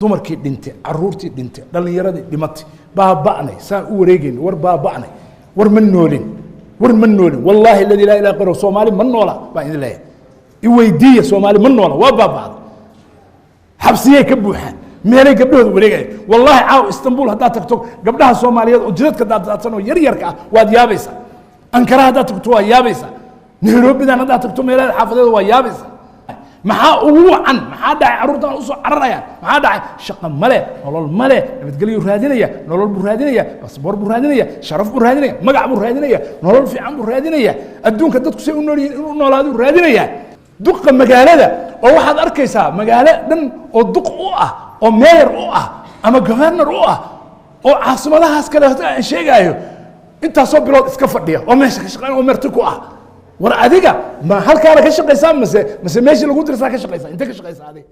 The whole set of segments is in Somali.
dumarkii dhintay caruurtii dhintay dhalinyaradii dhimatay baaba'nay saan u wareegeen war baaba'nay war ma noolin wallahi alladhi la ilaha illa Soomaali ma noola baa idin leeyahay i weydiiya Soomaali ma noola waa baaba'day xabsiyay ka buuxaan meelay gabdhooda wareegay wallahi caaw Istanbul hadaa tagto gabdhaha Soomaaliyeed oo jidadka daadsan oo yar yarka ah waad yaabaysa Ankara hadaa tagto waa yaabaysa Nairobi hadaa tagto meelaha xaafadeed waa yaabaysa maxaa ugu wacan maxaa dhacay caruurtan u soo cararayaan maxaa dhacay shaqo male nolol male nabadgelyo raadinaya nolol buu raadinaya basboor buu raadinaya sharaf buu raadinaya magac buu raadinaya nolol fiican buu raadinaya adduunka dadku say u noolaadu raadinaya duqa magaalada oo waxaad arkaysaa magaalo dhan oo duq u ah oo mayor u ah ama governor u ah oo caasimadahaas kale aan sheegayo intaasoo bilood iska fadhiya oo meesha ka shaqeyn oo marti ku ah war adiga ma halkaana ka shaqeysaa mase meeshii lagu dirsaa ka shaqeysaa intee ka shaqeysaa adiga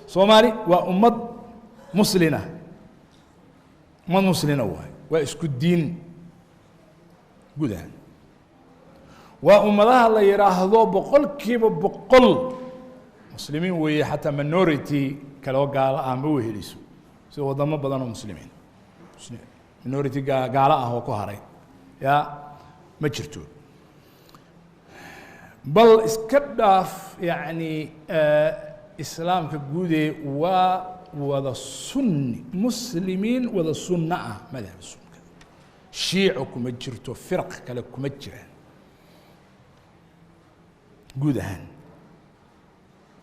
Soomaali waa ummad muslina waa isku diin gudahan waa ummadaha la yiraahdo boqolkiiba boqol muslimiin weeye xataa minority kala gaala ah ma weheliso sida wadamo badan oo muslimiin minority gaala ah oo ku haray ya ma jirto bal iska dhaaf yani islaamka guudee waa wada sunni muslimiin wada sunna ah madhab sunna shiico kuma jirto firq kale kuma jiraan guud ahaan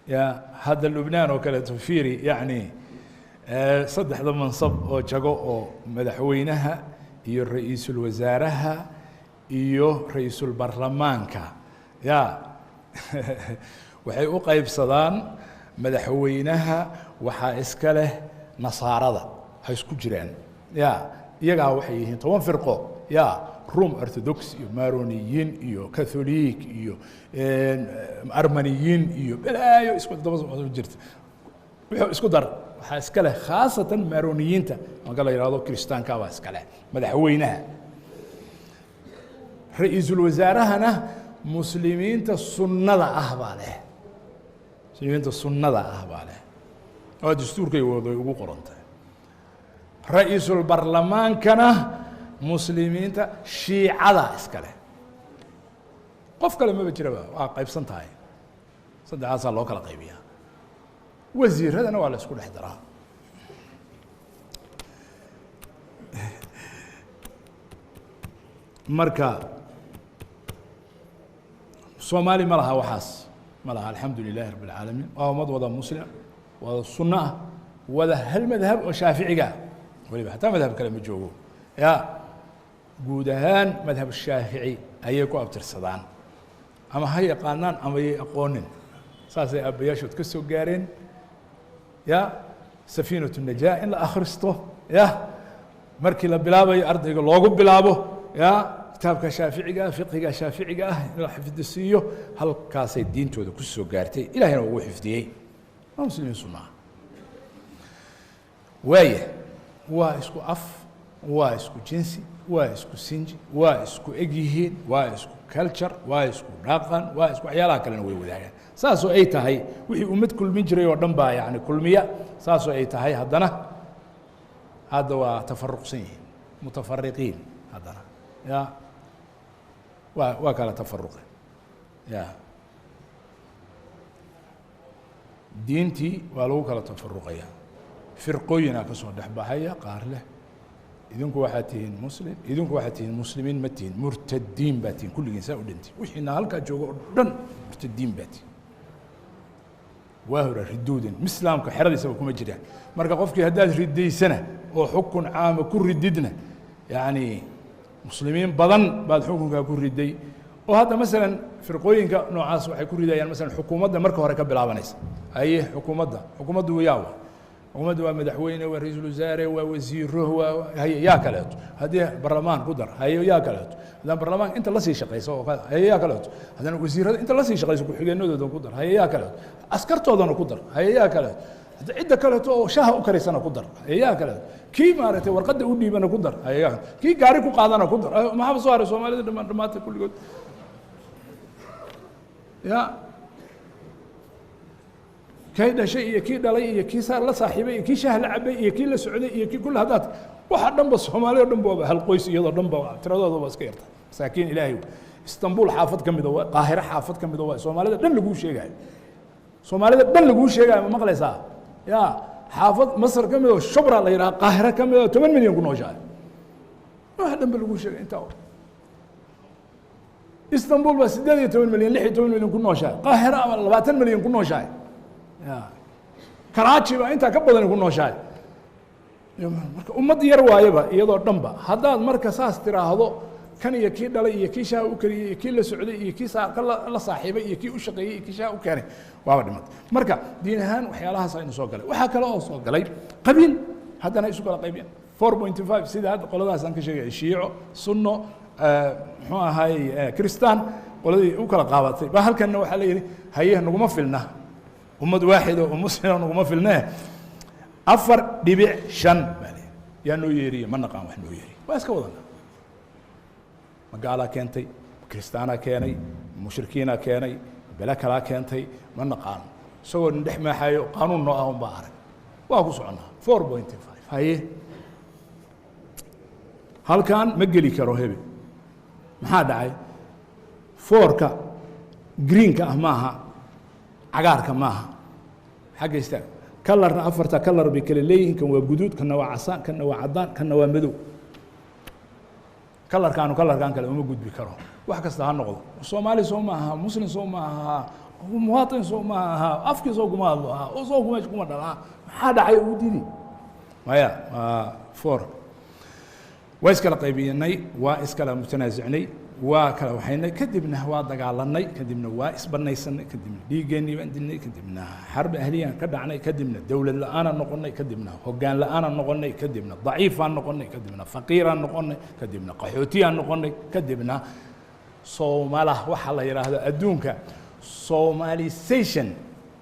يا هذا لبنان وكالة توفيري يعني صدح ضمن منصب أو جاكو أو مدحوينها يو رئيس الوزراء يو رئيس البرلمان كا يا وحي أقايب صدان مدحوينها وحا إسكاله نصارى هايسكو جيران يا يقع وحيهين طوان فرقو يا روم أرثوذكس يو مارونيين يو كاثوليك يو أرمنيين يو بلا يو اسكو دبز جرت اسكو دار اسكله خاصة مارونيين تا ما قال يرادو كريستيان كاوا اسكله مدحوينها رئيس الوزراء هنا مسلمين تا سنة أهباله مسلمين تا سنة أهباله هذا دستور كي يوضو قرنته رئيس البرلمان كان مسلمين تا شيعة اسكله قف كلمة بجربة قيب سنتاي صدق عصا الله كلا قيبيها وزير هذا نوع على سكول حضرها مركا صومالي ملها وحاس ملها الحمد لله رب العالمين وهو مضوضة مسلم والسنة وذا هل مذهب وشافعي ولي حتى مذهب كلمة جوجو يا جودهان مذهب الشافعي أيكو أبتر صدان أما هي قانان أما هي أقونن ساسي أبياشو تكسو جارين يا سفينة النجاة إلا أخرسته يا مركي لبلابه أرض يقول لوجو بلابه يا كتابك شافعي فقهك شافعي إلى حفظ السيو هل كاسي الدين تو كسو جارتي إلى هنا هو حفظيه ما مسلمين سنة وايه واسكو أف واسكو جنسي واسكو سنجي واسكو اجيهين واسكو كلتشر واسكو ناقن واسكو عيالها كلنا ويودايان ساسو اي تahay wixii umad kulmin jiray oo dhan baa yaani kulmiya saaso ay tahay hadana hada waa tafarruqsan yihiin mutafarriqiin hadana ya waa kala tafarruq ya diintii waa lagu kala tafarruqaya firqooyina ka soo dhaxbaxaya qaar leh idinku waxaad tihiin muslim idinku waxaad tihiin muslimiin ma tihiin murtadiin baa tihiin kulligiin saa u dhinti wixiina halkaa jooga oo dhan murtadiin baa tihiin waa hore riduudan islaamka xeradiisaba kuma jiraan marka qofkii haddaad ridaysana oo xukun caama ku rididna yani muslimiin badan baad xukunkaa ku riday oo hadda masalan firqooyinka noocaas waxay ku ridayaan masalan xukuumadda marka hore ka bilaabanaysa haye xukuumaddu yaawa حكومة ومدحوينه ورئيس الوزراء ووزيره هي يا كلات هذه برلمان قدر هي يا كلات هذا برلمان انت لا سي شقيسو هي يا كلات هذا وزير انت لا سي شقيسو حجينودو قدر هي يا كلات عسكرتودنا قدر هي يا كلات cidda kaleeto oo shaaha u karaysana ku dar hayaha kale kii maaragtay warqadda u dhiibana ku dar hayaha kii gaari ku qaadana ku dar maxaa soo haray Soomaalida dhamaatay kulligood ya kay dhashay iyo kii dhalay iyo kii la saaxiibay iyo kii shaah la cabay iyo kii la socday iyo kii kullu hadaad waxa dhanba Soomaaliya dhanba hal qoys iyadoo dhanba tiradooda waa iska yarta saakiin Ilaahay Istanbul xaafad kamid ah Qaahira xaafad kamid ah Soomaalida dhan lagu sheegay Soomaalida dhan lagu sheegay ma maqlaysaa ya xaafad Masar kamid ah Shubra la yiraahdo Qaahira kamid ah 10 milyan ku nooshahay waxa dhanba lagu sheegay inta Istanbul baa 18 milyan 16 milyan ku nooshahay Qaahira 20 milyan ku nooshahay ya Karachi baa inta ka badan ku nooshahay marka ummad yar waayaba iyadoo dhanba haddaad marka saas tiraahdo kan iyo kii dhalay iyo kii shaah u kariyay iyo kii la socday iyo kii la saaxiibay iyo kii u shaqeeyay iyo kii shaah u keenay waaba dhimad marka diin ahaan waxyaalahaas aynu soo galay waxa kale oo soo galay qabiil haddana isu kala qaybiyaan 4.5 sida hadda qoladaas aan ka sheegay shiico sunno muxuu ahay kristaan qoladii u kala qaabatay ba halkanna waxa la yiri haye naguma filna ummad waaxid oo muslim naguma filnaa 4.5 yaa noo yeeriye ma naqaan wax noo yeeriye waa iska wadana magaala keentay kristaana keenay mushrikiina keenay bala kala keentay ma naqaan isagoo dhex maaxayo qaanuun noo ah baa arag waa ku soconaa 4.5 haye halkan ma geli karo hebel maxaa dhacay 4ka greenka ah maaha cagaarka maaha xagga istaag kalarna afarta kalar bay kala leeyihiin kan waa guduud kan waa casaan kan waa cadaan kan waa madow kalarkan kale uma gudbi karo wax kasta ha noqdo Soomaali soo maaha muslim soo maaha muwaadin soo maaha afki soo kuma hadlo oo soo kuma dhalaa maxaa dhacay u diidi maya 4 waa iskala qaybinay waa iskala mutanaasicnay waa kala waxayna kadibna waa dagaalanay kadibna waa isbanaysanay kadibna dhiigeeni baan dilnay kadibna xarb ahliyan ka dhacnay kadibna dawlad la'aan noqonay kadibna hoggaan la'aan noqonay kadibna daciif aan noqonay kadibna faqiir aan noqonay kadibna qaxooti aan noqonay kadibna Soomaaliya waxa la yiraahdo adduunka Somalization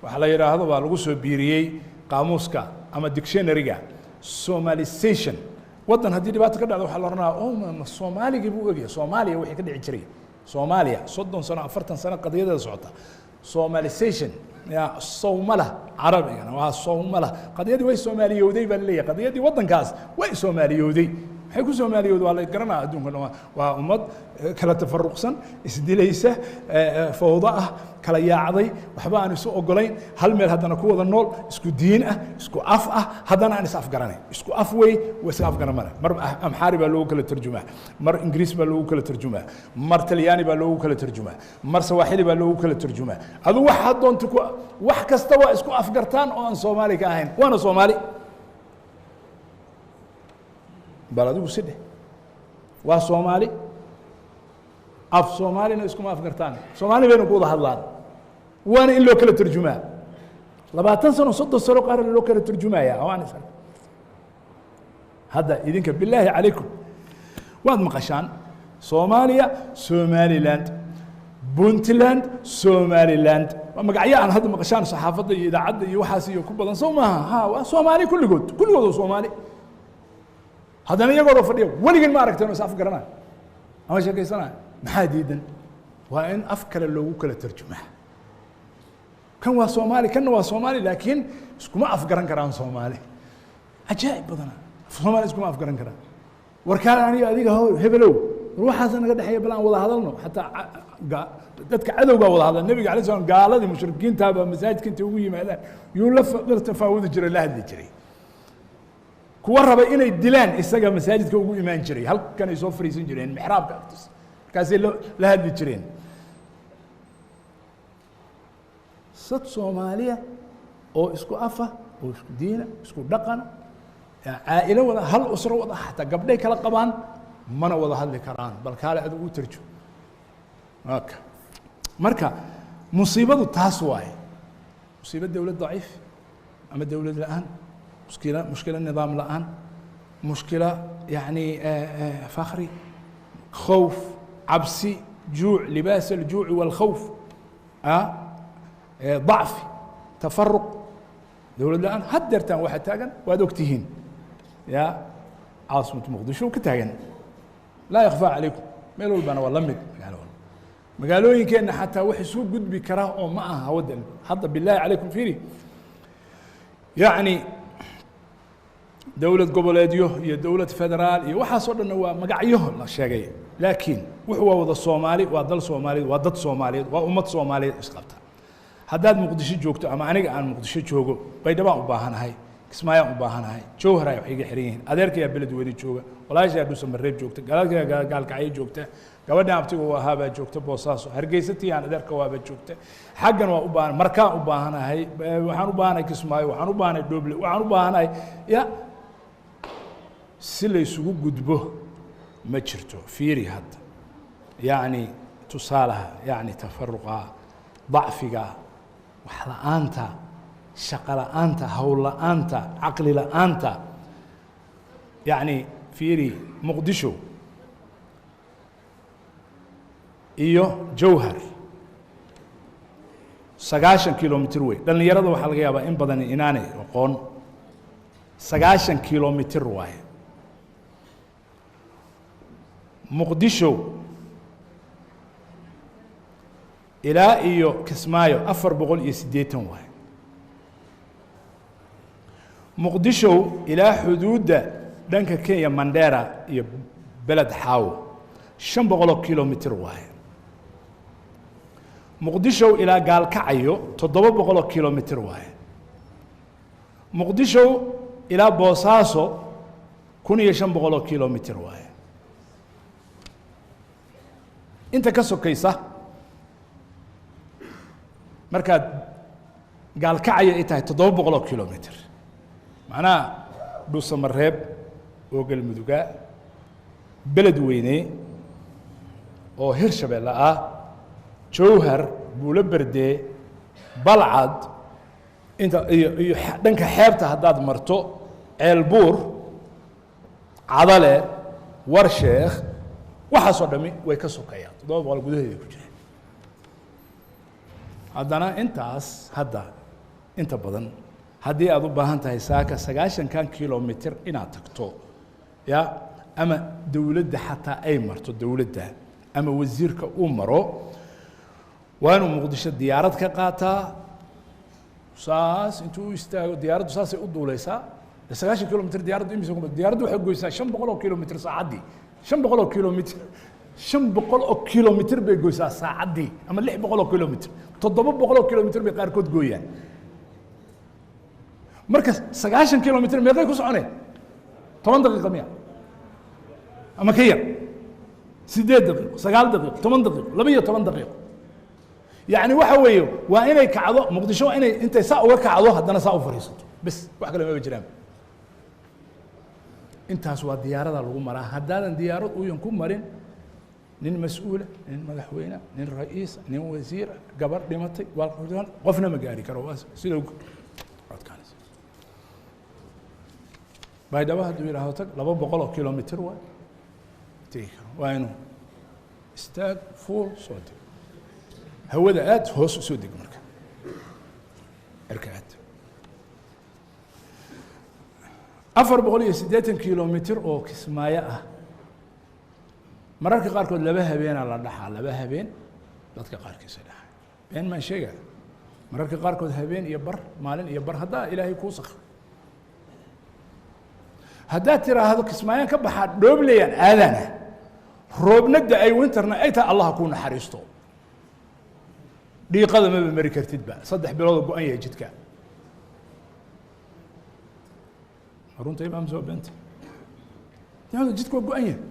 waxa la yiraahdo waa lagu soo biiriyay qaamuuska ama dictionary-ga Somalization wadan haddii dhibaato ka dhacdo waxa la oranayaa oo Soomaaliga buu ogyahay Soomaaliya wixii ka dhici jiray Soomaaliya 30 sano 40 sano qadiyada socota Somalization ya Soomala Arabigana waa Soomala qadiyadii way Soomaaliyowday baa leeyahay qadiyadii wadankaas way Soomaaliyowday waxay ku Soomaaliyowday waa la garanaa adduunka waa ummad kala tafaruqsan isdilaysa fawda ah kala yaacday waxba aan isu ogolayn hal meel haddana ku wada nool isku diin ah isku af ah haddana aan is afgaranayn isku af way is afgaranay mar amxaari baa loogu kala tarjumaa mar ingiriis baa loogu kala tarjumaa mar talyaani baa loogu kala tarjumaa mar sawaaxili baa loogu kala tarjumaa adu waxa doonto wax kasta waa isku afgartaan oo aan Soomaali ka ahayn waana Soomaali baladu sidee waa Soomaali af Soomaalina isku ma afgartaan Soomaali bayna ku wada hadlaan وانا إن لو كلا ترجمة لبعتن سنة صد السرق قال لو كلا ترجمة يا أواني سر هذا إذنك بالله عليكم واد مقشان صوماليا سومالي لاند بونتلاند سومالي لاند ما قاعد هذا مقشان صحافة إذا عد يوحاسي يكبر صومها ها صومالي كل جود صومالي هذا ما يقولوا فديه ولا ما ركتنا مسافر قرنا أما شيء كيسنا محديدا وإن أفكر اللي كلا ترجمة كان هو صومالي كان هو صومالي لكن اسكو ما أفكرن كران صومالي عجائب بدنا صومالي اسكو ما أفكرن كران وركان أنا أديك هو هبلو روح حسن قد حي بلان ولا هذا حتى dadka cadowga wada hadal nabiga calaysay salaam gaaladii mushrikiinta ba masaajidka inta ugu yimaadaan yuu la tafaawudi jiray la hadli jiray kuwa raba inay dilaan isaga masaajidka ugu imaan jiray halkan ay soo fariisan jireen mixraabka agtiisa kaasay la hadli jireen sad Soomaaliya oo isku afa oo isku diina isku dhaqan عائلة ولا هل أسرة ولا حتى قبل كلا قبان ما أنا ولا هذي كران بل كلا أدو ترجو هاك مركا مصيبة التاسواي مصيبة الدولة ضعيف أما الدولة الآن مشكلة النظام الآن مشكلة يعني فخري خوف عبسي جوع لباس الجوع والخوف ضعف تفرق dowlad la-aan had deertaan waxa taagan waad ogtihiin ya caasimatu muqdisho ka taagan laa yakfaa calaykum meel walbana waa la mid magaalo walba magaalooyinkeenna xataa wax isu gudbi karaa oo ma aha waddan hadda bilaahi calaykum fiiri yacni dowlad goboleedyo iyo dowlad federaal iyo waxaasoo dhanna waa magacyo la sheegay laakiin wuxuu waa wada soomaali waa dal soomaaliyeed waa dad soomaaliyeed waa ummad soomaaliyeed isqabta haddaad muqdisho joogto ama aniga aan muqdisho joogo baydhabaan u baahanahay kismaayaan u baahanahay jowhar ay wax iga xiran yihiin adeerkayaa beledweyne jooga walaashayaa dhuusamareeb joogta galaalkayaa gaalkacyo joogta gabadhan abtiga u ahaabaa joogta boosaaso hargeysatii aan adeerka waaba joogta xaggan waa u baahan markaan u baahanahay waxaan u baahanahay kismaayo waxaan u baahanahay dhoble waxaan u baahanahay ya si la isugu gudbo ma jirto fiiri hadda yacni tusaalaha yacni tafaruqa ضعفiga wax la'aanta shaqo la'aanta hawl la'aanta caqli la'aanta yacni fiiri muqdisho iyo jowhar 90 kilomitr wey dhallinyarada waxaa laga yaabaa in badan inaanay aqoon 90 kilomitr waaye muqdisho ilaa iyo kismaayo 480 waaye muqdisho ilaa xuduudda dhanka Kenya Mandera iyo beled xaawo 500 kilomitr waaye muqdisho ilaa gaalkacyo 700 kilomitr waaye muqdisho ilaa boosaaso 1500 kilomitr waaye inta ka sokaysa markaad gaalkacyo ay tahay 700 kilomitr macnaha dhuusamareeb oo galmuduga beledweyne oo hirshabeelle ah jowhar buulo berde balcad inta iyo dhanka xeebta haddaad marto ceelbuur cadale warsheekh waxaasoo dhami way ka sokayaan 700 gudaheeda ku jira haddana intaas hadda inta badan haddii aad u baahan tahay saaka 90 kilomitr inaad tagto ya ama dowladda xataa ay marto dowladda ama wasiirka uu maro waa inuu muqdisho diyaarad ka qaataa saas intuu istaago diyaaraddu saasay u duulaysaa 90 kilomitr diyaaraddu imisa diyaaraddu waxay goysaa 500 kilomitr saacaddii 500 kilomitr 500 kilomitr bay goysaa saacaddii ama 600 kilomitr 700 kilomitr bay qaarkood gooyaan marka 90 kilomitr meeqay ku soconeen 10 daqiiqo miya ama ka yar 8 daqiiqo 9 daqiiqo 10 daqiiqo 12 daqiiqo يعني waxa weeye waa inay kacdo muqdisho inay intay saa uga kacdo haddana saa u fariisato bas wax kale ma jiraan intaas waa diyaarada lagu maraa haddaadan diyaarad uyan ku marin nin mas'uula nin madaxweyne nin ra'iis nin wasiir gabar dhimatay qofna ma gaari karo sida codkaanaysa baydhabo hadduu yidhaahdo tag 200 kilomitr waa tegi karo waa inuu istaag fuul soo deg hawada aad hoos u soo deg marka cirka aad 480 kilomitr oo kismaayo ah mararka qaarkood laba habeenaa la dhaxaa laba habeen dadka qaarkiisa dhaxay been maan sheegaa mararka qaarkood habeen iyo bar maalin iyo bar haddaa ilaahay kuu sakhr haddaad tiraahdo kismaayaan ka baxaa dhooblayaan aadana roobnada ay winterna ay tahay allah kuu naxariisto dhiiqada maba mari kartidba 3 bilood oo go'an yahay jidka runta imaam soo beenta jidku waa go'an yahay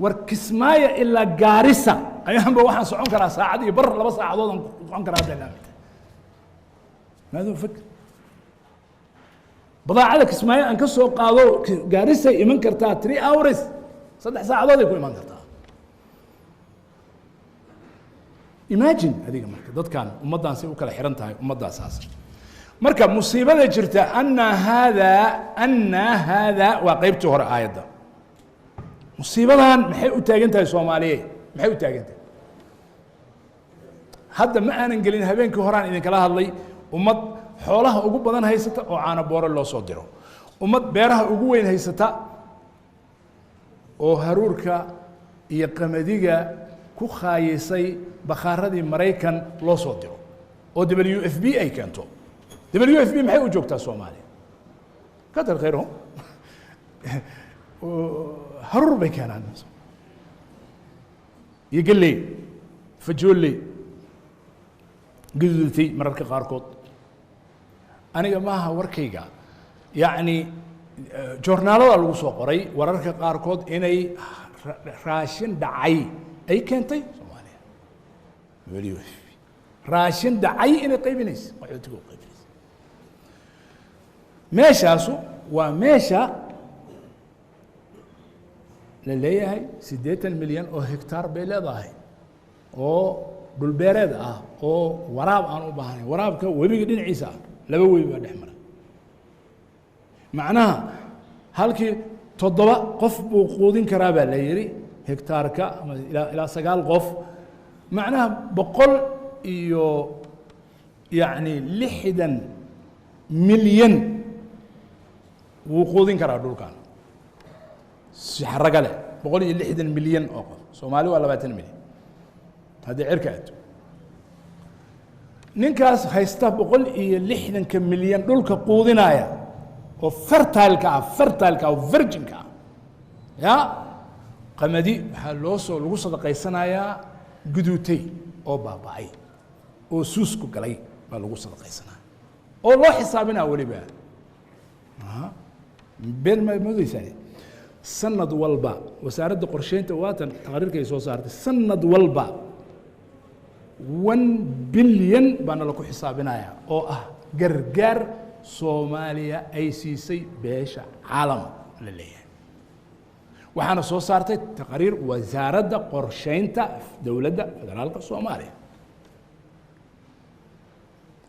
war kismaayo ilaa gaarisa ayaanba waxaan socon karaa saacad iyo bar 2 saacadood aan socon karaa hadda ilaamita maaduu fikr badaacada kismaayo aan ka soo qaado gaarisa iman kartaa 3 hours 3 saacadood ay ku iman kartaa imagine adiga marka dadkan ummaddan si u kala xiran tahay ummaddaas marka musiibada jirta anna hada waa qaybtii hore aayadda musiibadan maxay u taagan tahay Soomaaliyeed maxay u taagan tahay hadda ma aanan gelin habeenkii horaan idin kala hadlay ummad xoolaha ugu badan haysata oo caana boore loo soo diro ummad beeraha ugu weyn haysata oo haruurka iyo qamadiga ku khaayisay bakhaaradii Mareykan loo soo diro oo WFP ay keento WFP maxay u joogtaa Soomaaliya kadar khayro haruur bay keenaan يقلي فجولي قلتي مرات قاركوت أنا ما وركيجا يعني جورنال الله سوق قري ورك قاركوت إني راشن دعي أي كنتي سوماليا وليو راشن دعي إني قيبنيس قاعد تقول قيبنيس ماشى أسو وماشى لليهاي 8 مليون أو هكتار بلادهاي أو دولبيرد أو وراب أنا بهاني وراب كوبي قدين عيسى لبوي بعد حمرة معناها هالكي تضبط قف بقودين كرابة ليري هكتار كا إلى سجال قف معناها بقول يعني لحدا مليون وقودين كرابة دول كان حرق له بقول لي 1 مليون أوقف سومالي ولا 20 مليون هذه عركات نينكاس هيستا بقول لي 1 كم مليون دول كقودنايا وفرتال كا وفرجن كا يا قمدي حلوسو لو صدقيسنايا غدوتي او باباي او سوسكو غلاي با لو صدقيسنا او لو حسابنا ولي با بين ما موديساني سند والبا وسارد قرشينتا واتن تقريرك ay soo saartay sanad walba 1 billion baan la ku xisaabinaya oo ah gargaar Soomaaliya ay siisay beesha caalam la leeyahay waxaana soo saartay taqriir wasaaradda qorsheynta dawladda federaalka Soomaaliya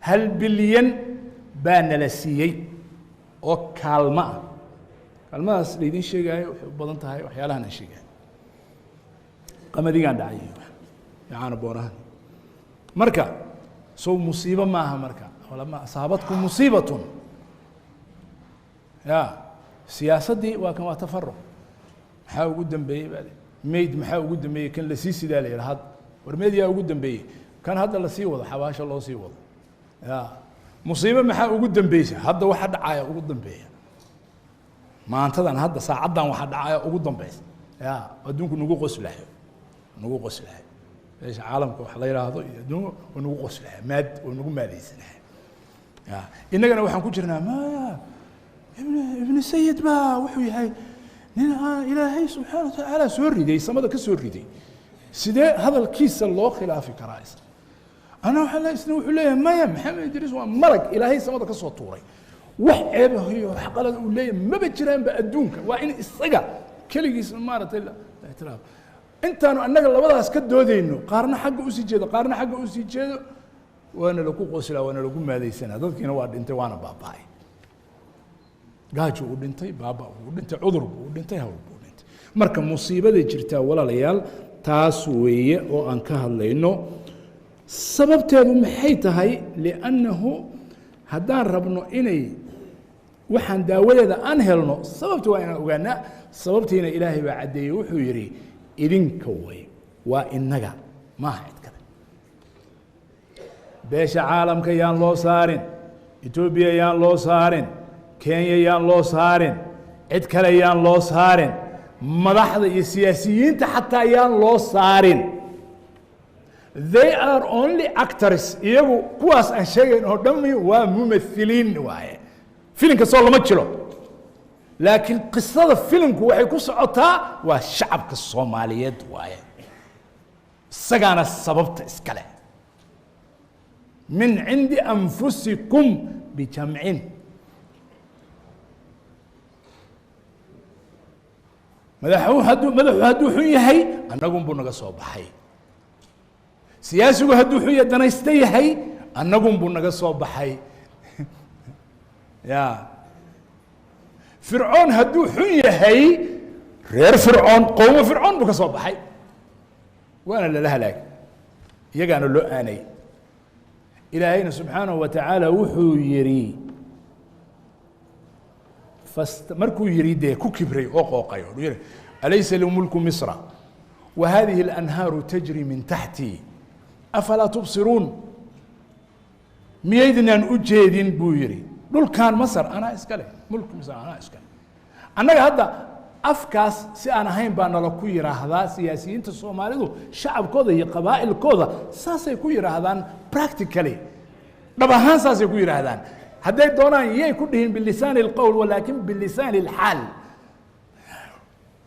1 billion baan la siiyay oo kaalma الماس ليدين شيء جاي وبدن تهاي وحيالها نشيء جاي قمدي قاعد داعي يعاني بورهان مركا سو مصيبة معها مركا ولما أصابتكم مصيبة يا سياسة دي وكما تفرق محاو قدام بي بالي ميد محاو قدام بي كان لسيسي دالي هذا ورميديا قدام بي كان هذا اللي سيوض حواش الله سيوض يا مصيبة محاو قدام بي هذا واحد عاية قدام بي ما أنت هذا ساعدنا واحد عاية وقدام بيس يا أدونك نقول غسله إيش عالمك وحليرة هذا يدون ونقول غسله ماد ونقول مالي سنة يا إنك أنا وحنا كجرنا ما ابن السيد ما وحوي هاي إلهي سبحانه وتعالى سوري دي سما ذاك سوري دي سيدا هذا الكيس الله خلاف كرائس أنا وحلا يسنوح ليه ما يا محمد إدريس ومرق إلهي سما ذاك صوت طوري وحيبه هي حقلة وليه ما بتجرين بأدونك وإن الصقع كل جسم مارة الاعتراف أنت أنا الله وضع سكت دودينه قارنا حق أوسي جدا وأنا لو قوسلا وأنا لو ما هذه السنة ذلك أنا وارد أنت وأنا باباي قاجو ودنتي بابا ودنتي عذر ودنتي هو ودنتي مركب مصيبة ذي جرتها ولا ليال تاسوية وأنكها لأنه سبب تابو محيطة هاي لأنه هدان ربنا إني وحن داولة أنهلنا سببت وأنا وقالنا سببت هنا إلهي بعدي وحيري إذن كوي وإنك ما هيت كذا بيش عالم كيان لو صارن إثيوبيا يان لو صارن كينيا يان لو صارن عد كلا يان لو صارن ملاحظة السياسيين حتى يان لو صارن they are only actors iyagu kuwaas aan sheegayn oo dhammi waa mumthiliin waaye filimka soo lama jiro laakiin qisada filimku waxay ku socotaa waa shacabka Soomaaliyeed waaye isagaana sababta iskale min cindi anfusikum bijam'in madaxu hadduu xun yahay annagun buu naga soo baxay سياسي هدو حية دنايستي هاي النقوم بنقص صوب حي يا فرعون هدو حية هاي غير فرعون قوم فرعون بكصوب حي وانا اللي لها لك يجانا له اني إلهينا سبحانه وتعالى وحو يري مركو يريده كوكبري أوقايو أليس له ملك مصر وهذه الأنهار تجري من تحتي أفلا تبصرون ميدنا أجيدين بويري دول كان مصر أنا إسكاله ملك مصر أنا إسكاله أنا هذا أفكاس سي أنا هين بان لو كويرا هذا سياسيين الصومالي دو شعب كودا هي قبائل كودا ساسي كويرا هذان براكتيكالي دبا ساسي كويرا هذان هذا دونا يي كلهم باللسان القول ولكن باللسان الحال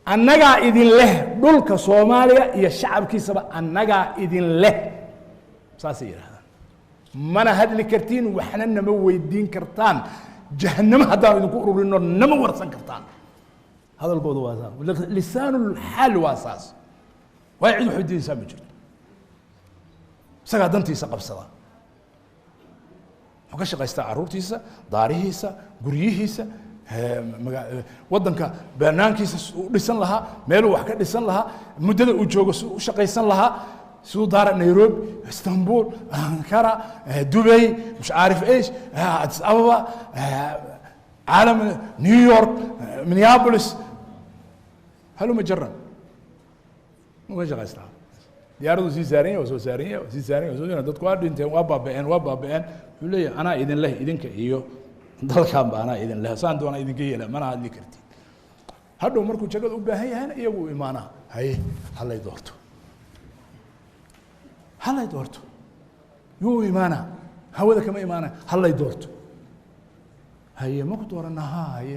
أنجا إذن له دولك صوماليا يا شعب كيسبا أنجا إذن له ساسي هذا ما أنا هاد الكرتين وحنا نمو الدين كرتان جهنم هذا نقول إنه نمو ورثان كرتان هذا القول واساس لسان الحال واساس ويعيد حدين سامجر سقى دنتي سقب صدا وكش قيست عروتيسا داريهيسا غريهيسا ودنك برنامجيسا ديسن لها ميلو wax ka dhisan laha mudada uu joogo u shaqeysan laha soo daar Nairobi Istanbul Ankara Dubai مش عارف ايش اديس ابابا عالم نيويورك مينيابوليس هلو مجرا ما جا قيسنا ديارو سيسارين وسوسارين وسوسارين دد كو دنتين وابابين يقول انا اذن له اذنك iyo dalkan baana idin leh saan doona idin geeyla mana hadli karti hadhow markuu jagada u baahan yahay iyagu iimaana hay halay doorto yuu iimaana hawada kama iimaana halay doorto hay ma ku dooranaha hay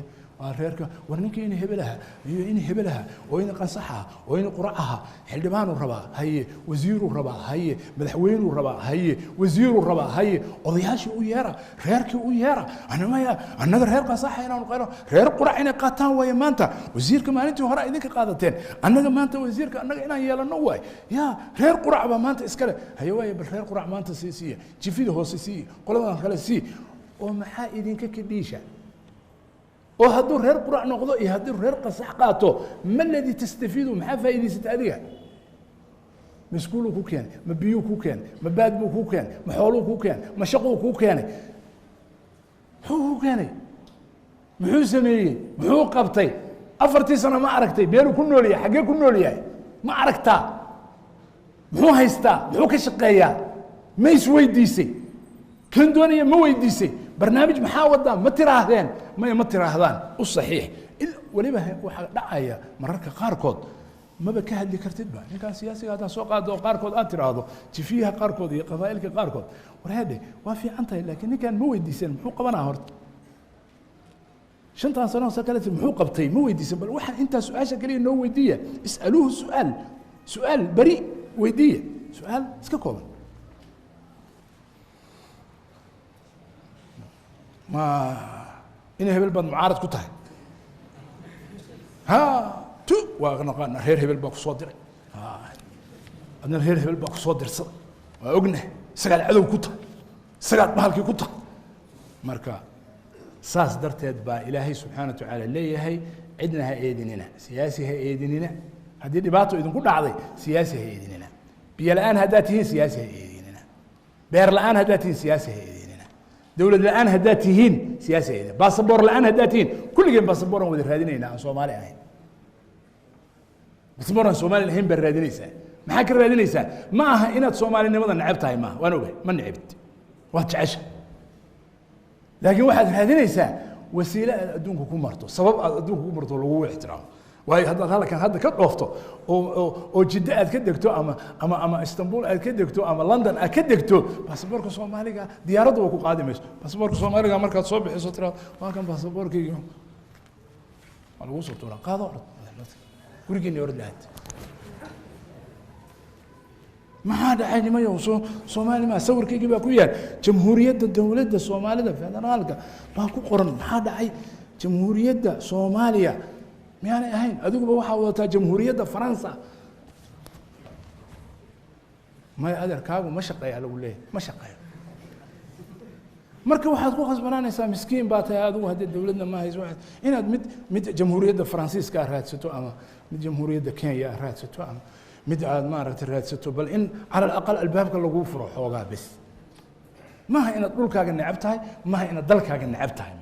reerka warninka in hebelaha iyo in hebelaha oo in qansaxa oo in quracaha xildhibaanu raba hay wasiiru raba hay madaxweynu raba hay wasiiru raba hay odayaashii u yeera reerkii u yeera anaga reer qansaxa inaan qeyno reer qurac inay qaataan way maanta wasiirka maalintii hore idinka qaadateen anaga maanta wasiirka anaga inaan yeelano way ya reer qurac ba maanta iskale hay way bal reer qurac maanta siisiya jifida hoose sii qoladan kale sii oo maxaa idinka kidhiisha oo hadduu reer qurac noqdo iyo hadduu reer qasax qaato ma ladii tastafiidu maxaa faa'iidaysata adiga مسكولو كوكان ما بيو كوكان ما بادبو كوكان ما حولو كوكان ما شقو كوكان هو كاني محو سميه محو قبطي أفرتي سنة ما عرفتي بيرو كنو ليه حقي كنو ليه ما عرفتا محو هيستا محو كشقيا ما يسوي ديسي كندونية ما ويديسي برنامج محاول ده ما تراهدين ما تراهدان والصحيح ولما waxa dhacaya mararka qaarkood maba ka hadli kartid ba ninkan siyaasiga hada soo qaado qaarkood aad tiraahdo jifiyaha qaarkood iyo qabaa'ilka qaarkood warheede waa fiican tahay laakiin ninkan ma weydiisan muxuu qabanaa horta shantan sano sakalat muxuu qabtay ma weydiisan bal waxa inta su'aasha kaliya noo weydiiya is'aluhu su'aal bari weydiiya su'aal iska kooban ما إنه هبل بند معارض كتاه ها تو وأنا هير هبل باك صادر أنا هير هبل باك صادر صد وأجنه سجل عدو كتاه سجل مهلك كتاه مركا ساس درت يدبا إلهي سبحانه وتعالى ليه هي عندنا أيديننا سياسي هي أيديننا هذه دباتو إذا كنا عضي سياسي هي أيديننا بيا الآن هداتين سياسي هي أيديننا بير الآن هداتين سياسي هي أيديننا دولة الآن هداتين سياسية باسبور الآن هداتين كل جيم باسبور ودير هادين عن صومالي هين باسبور صومالي الحين بالرادينيسا ما حكر الرادينيسا معها إنها صومالي نمضى نعبتها ما وأنا ما نعبت وهتعش لكن واحد الرادينيسا وسيلة أدونك كومرتو سبب أدونك كومرتو لو احترام وهي هذا كان هذا كدفته او جده aad ka degto ama Istanbul aad ka degto ama London aad ka degto baasaboorka Soomaaliga diyaaradu waa ku qaadimayso baasaboorka Soomaaliga markaad soo bixiso tira waa kan baasaboorkayga waa lagu soo tuura qaado gurigeena ordaad ما dhacay ma yoo Soomaali ma sawirkayga baa ku yaal jamhuuriyadda dawladda Soomaalida federaalka baa ku qoran maxaa dhacay jamhuuriyadda Soomaaliya يعني هين أدوك بوحة وضعتها جمهورية فرنسا ما يقدر كابو ما شقي على وله ما شقي مركب واحد قو خصبنا نسا مسكين باتها أدوك هذه الدولة ما هي واحد هنا مد جمهورية فرنسيس كارهات ستو أما مد جمهورية كينيا رات ستو أما مد ما رات رات ستو بل إن على الأقل الباب كله غفر حوجا بس maaha inaad dhulkaaga necab tahay maaha inaad dalkaaga necab tahay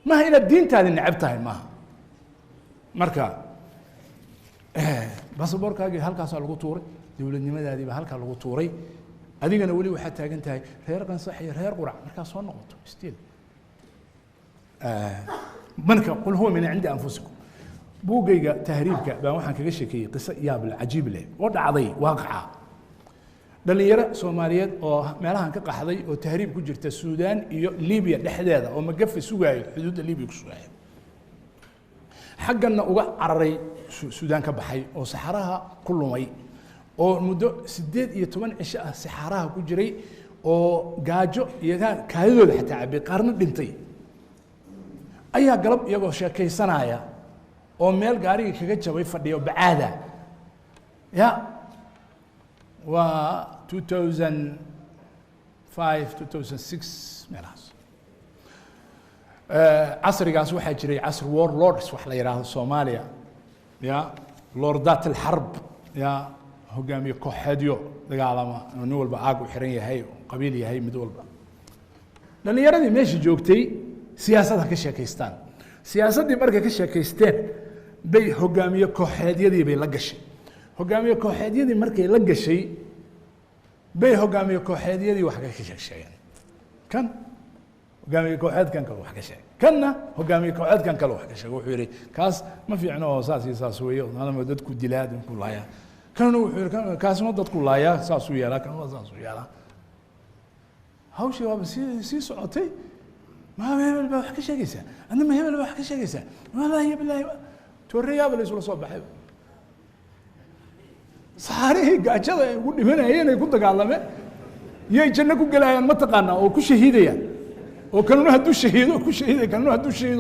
maaha inaad diintaada necab tahay maaha marka basaboorkaagii halkaasaa lagu tuuray dowladnimadaadiiba halkaa lagu tuuray adigana weli waxaad taagan tahay reer qansax iyo reer qurac markaa soo noqoto still marka qul huwa min cindi anfusikum buugayga tahriibka baan waxaan kaga sheekeeyey qiso yaab cajiib leh oo dhacday waaqaca dhalinyaro Soomaaliyeed oo meelahan ka qaxday oo tahriib ku jirta Suudaan iyo Liibiya dhexdeeda oo magafa sugaayo xuduudda Liibiya ku sugaayo xaggana uga cararay Suudaan ka baxay oo saxaraha ku lumay oo muddo 18 cisho ah saxaraha ku jiray oo gaajo iyo kaadidooda xataa cabay qaarna dhintay ayaa galab iyagoo sheekaysanaya oo meel gaariga kaga jabay fadhiyo bacaada ya waa 2005 2006 meelahaas casrigaas waxaa jiray casr warlords wax la yiraahdo Soomaaliya ya lordat alharb ya hogaamiye kooxeedyo dagaalama nin walba aag u xiran yahay qabiil yahay mid walba dhalinyaradii meesha joogtay siyaasadda ka sheekaystaan siyaasaddii markay ka sheekaysteen bay hogaamiye kooxeedyadii bay la gashay hogaamiye kooxeedyadii markay la gashay bay hogaamiye kooxeedyadii wax ka sheegeen kan hogaamiye kooxeedkan kale wax ka sheegay kanna hogaamiye kooxeedkan kale wax ka sheegay wuxuu yiri kaas ma fiicno oo saas iyo saas weeyo maadaama dadku dilaad ku laaya kanna wuxuu yiri kaasna dadku laaya saas u yeelaa kan waa saas u yeelaa hawshii waa si socotay ما هبل بقى حكي شيء جيسا أنا ما هبل بقى حكي شيء جيسا والله يا بالله توري قبل يسول صوب بحب صاري قاعد يقول لي هنا هنا يكون تقالمه يجنكوا قلايا ما تقنا أو كل شهيد يعني أو كانوا هدو الشهيد أو كل شهيد كانوا هدو الشهيد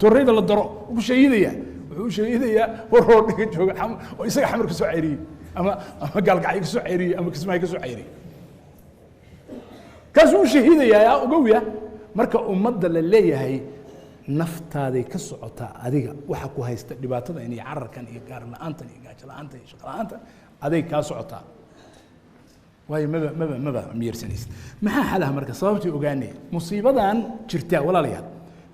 توري ده للضرو وكل شهيد يعني وكل شهيد يعني ورود يجوا حم ويصير حمر كسعيري أما قال قاعد كسعيري أما كسماي كسعيري كسو شهيد يا وقوية marka ummadda la leeyahay naftaaday ka socota adiga waxa ku haysta dhibaatada inay cararkan iyo gaar la'aanta iyo gaaj la'aanta iyo shaqo la'aanta aday ka socota way maba miirsanaysa maxaa xalaha marka sababtii ogaanay musiibadan jirta walaalayaal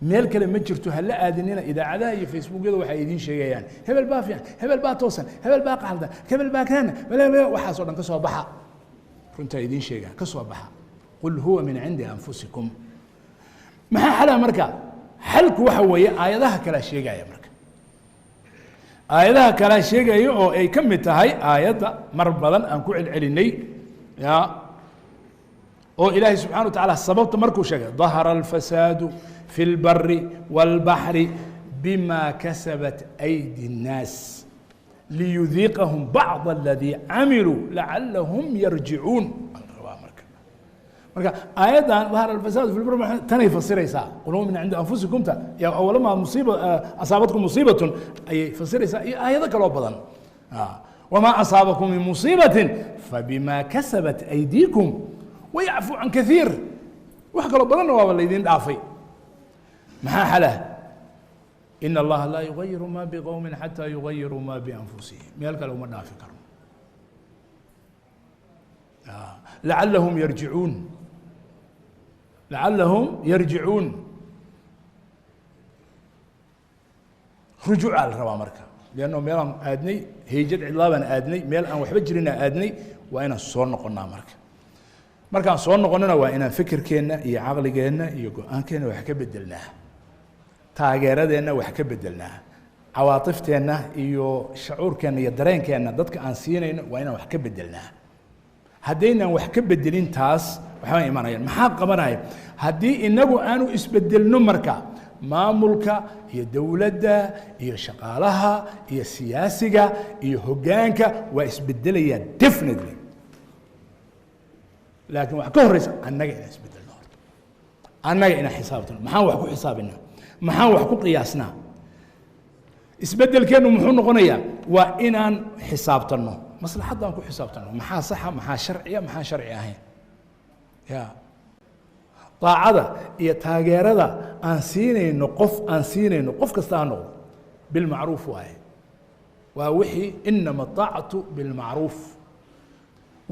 meel kale ma jirto hal aadinina idaacadaha iyo facebookyada waxa idin sheegayaan hebel baa fiican hebel baa toosan hebel baa qaldan hebel baa kana waxa soo dhan ka soo baxa runta idin sheega ka soo baxa qul huwa min cindi anfusikum maxaa xalaa marka xalku waxa weeye aayadaha kala sheegaya marka aayadaha kala sheegaya oo ay ka mid tahay aayada mar badan aan ku celcelinay ya oo ilaahay subxaanahu wa tacaala sababta markuu sheegay dahara alfasaadu fi lbari walbaxri bima kasabat aydi nnaas liyudiiqahum bacda aladii camiluu lacallahum yarjicuun marka aayadan dahara alfasaad fi lbari tanay fasiraysaa qul min cindi anfusikum ta ya awalama musiiba asaabatkum musiibatun ayay fasiraysaa iyo aayado kaloo badan wamaa asaabakum min musiibatin fabima kasabat aydiikum wayacfu can kaiir wax kaloo badanna waaba laydin dhaafay maxaa xalaha ina allaha laa yugayiru ma biqowmin xataa yugayiruu ma bianfusihim meel kale uma dhaafi karo lacallahum yarjicuun لعلهم يرجعون رجوع على الروا مركا لأنه ميلان آدني هيجد علاوة آدني ميل أن وحبة جرينا آدني وأنا صور نقولنا مركا صور نقولنا وأنا فكر كنا يعقل كنا يقول أنا كنا وحكي بدلناه تاجر دينا وحكي بدلناه عواطف تنا يو شعور كنا يدرين كنا ضدك أنسينا وأنا وحكي بدلناه هدينا وحكي بدلين تاس waxaan imanayaan maxaa qabanaya hadii inagu aanu isbedelno marka maamulka iyo dawladda iyo shaqaalaha iyo siyaasiga iyo hogaanka waa isbedelayaan definitely laakiin waxa ka horeysa annaga inaan isbedelno annaga inaan xisaabtano maxaan wax ku xisaabinaa maxaan wax ku qiyaasnaa isbedelkeenu muxuu noqonayaa waa inaan xisaabtano maslaxadaan ku xisaabtano maxaa saxa maxaa sharciya maxaa sharci ahayn يا طاعة يا تاجرة أنسيني نقف أنسيني نقف كستانو بالمعروف وهي ووحي إنما الطاعة بالمعروف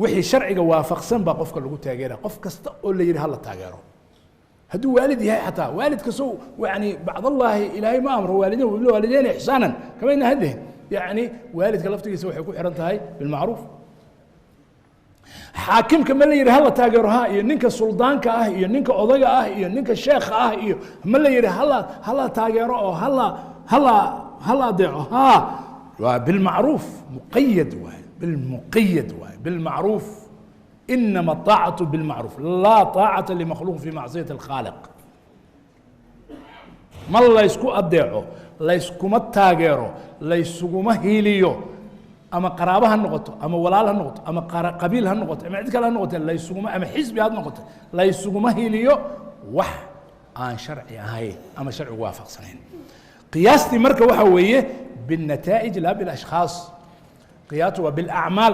wixii sharciga waafaqsan baa qofka lagu taageera qof kasta oo la yidhi hala taageero hadduu waalid yahay xataa waalidka sow yani bacdallahi ilaahay ma amro waalideyna ixsaanan kamayna hadlahin yani waalidka laftigiisa waxay ku xiran tahay bilmacruuf xaakimka ma la yidhi hala taageero ha iyo ninka suldaanka ah iyo ninka odaga ah iyo ninka sheekha ah iyo ma la yidhi hala taageero oo hala adeeco ha waa bilmacruuf muqayad waay بالمقيد بالمعروف إنما الطاعة بالمعروف لا طاعة لمخلوق في معصية الخالق ما لا يسكو أدعو لا يسكو متاجرو لا يسكو مهيليو أما قرابها النقطة أما ولالها النقطة أما قبيلها النقطة أما عندك النقطة لا يسكو أما حزب هذا النقطة لا يسكو مهيليو عن شرعي هاي أما شرع وافق سنين قياستي مركة وحوية بالنتائج لا بالأشخاص قياسه بالأعمال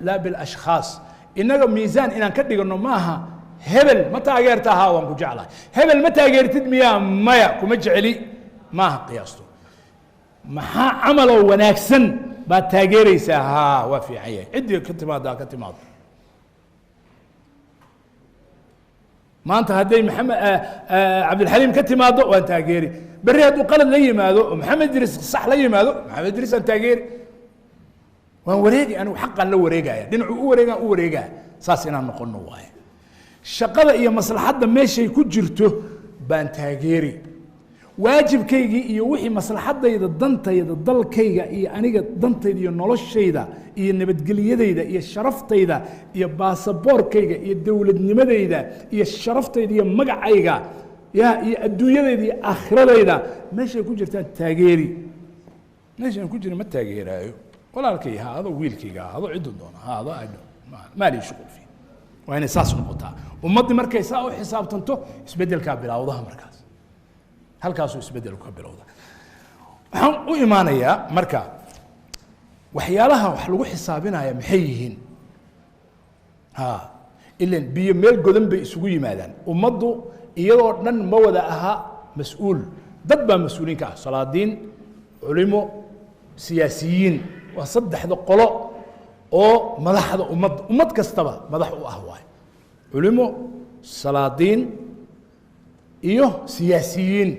لا بالأشخاص إنه ميزان إن كدي إنه ماها هبل متى أجرتها وانكو جعله هبل متى أجرت مياه مايا كمجعلي ماها قياسته ما عمله وناكسن بتاجري سها وفي عيه عدي كتماد كتماد ما أنت هدي محمد عبد الحليم كتماد وأنت تاجري بريد وقلد لي ماذا محمد إدريس صح لي ماذا محمد إدريس أنت تاجري waan wareegi anigu xaqan la wareegaya dhinacu u wareega saas inaan noqono waay shaqada iyo maslaxadda meeshay ku jirto baan taageeri waajibkaygii iyo wixii maslaxadayda dantayda dalkayga iyo aniga dantayda iyo noloshayda iyo nabadgelyadayda iyo sharaftayda iyo baasaboorkayga iyo dowladnimadayda iyo sharaftayda iyo magacayga iyo adduunyadayda iyo aakhiradayda meeshay ku jirtaan taageeri meeshaan ku jira ma taageeraayo walaalkay haado wiilkayga haado cidu doona haado aado maali shuqul fi waa inay saas noqotaa ummadii markay saa u xisaabtanto isbedelka bilowdaha markaas halkaas uu isbedelku bilowda waxaan u imaanayaa marka waxyaalaha wax lagu xisaabinaya maxay yihiin ilan biyo meel godan bay isugu yimaadaan ummaddu iyadoo dhan ma wada aha mas'uul dad baa mas'uuliin ka ah salaadiin culimo siyaasiyiin وصدحda qolo oo madaxda ummad kastaba madax u ah waay culimo salaadiin iyo siyaasiyiin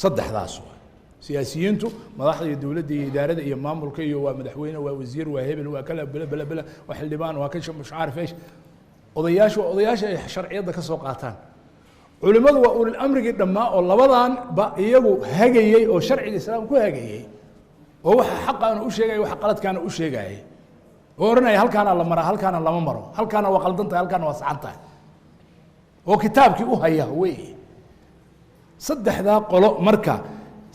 saddexdaas waay siyaasiyiintu madaxda iyo dawladda iyo idaarada iyo maamulka iyo waa madaxweyne waa wasiir waa hebel waa kala bala waa xildhibaan waa kan mش عارف ايش odayaasha ay sharciyada ka soo qaataan culimadu waa ulil amrigi dhamaa oo labadan ba iyagu hagayay oo sharciga islaam ku hagayay oo waxa xaq aan u sheegay waxa qaladkaana u sheegay oo oranay halkaana la maro halkaana lama maro halkaana waa qaldanta halkaana waa saxanta oo kitaabkii u haya way saddexda qolo marka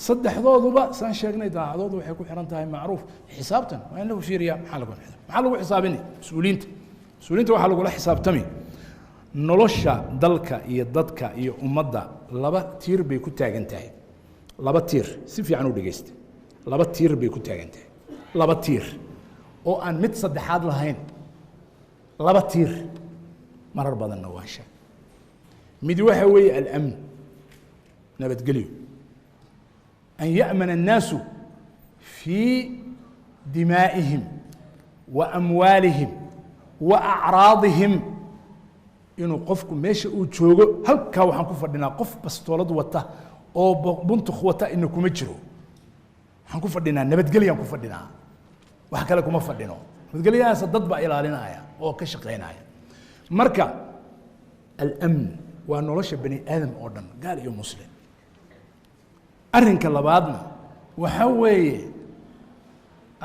saddexdooduba san sheegnay daacadoodu waxay ku xiran tahay macruuf xisaabtan waa in lagu fiiriyaa maxaa lagu xisaabini mas'uuliinta waxa lagu la xisaabtami nolosha dalka iyo dadka iyo ummadda laba tiir bay ku taagan tahay laba tiir si fiican u dhageysta laba tiir bay ku taagan tahay laba tiir oo aan mid saddexaad lahayn laba tiir marar badanna waa shay mid waxa weeye al-amn nabadgelyo an ya'mana an-naasu fi dimaa'ihim wa amwaalihim wa a'raadihim inuu qofku meesha uu joogo halkaa waxaan ku fadhinaa qof bastoolad wata oo buntuk wata inuu kuma jiro waxaan ku fadhinaa nabadgelyaan ku fadhinaa wax kale kuma fadhino nabadgelyadaas dad baa ilaalinaya oo ka shaqeynaya marka al-amn waa nolosha bani aadam oo dhan gaal iyo muslim arrinka labaadna waxa weeye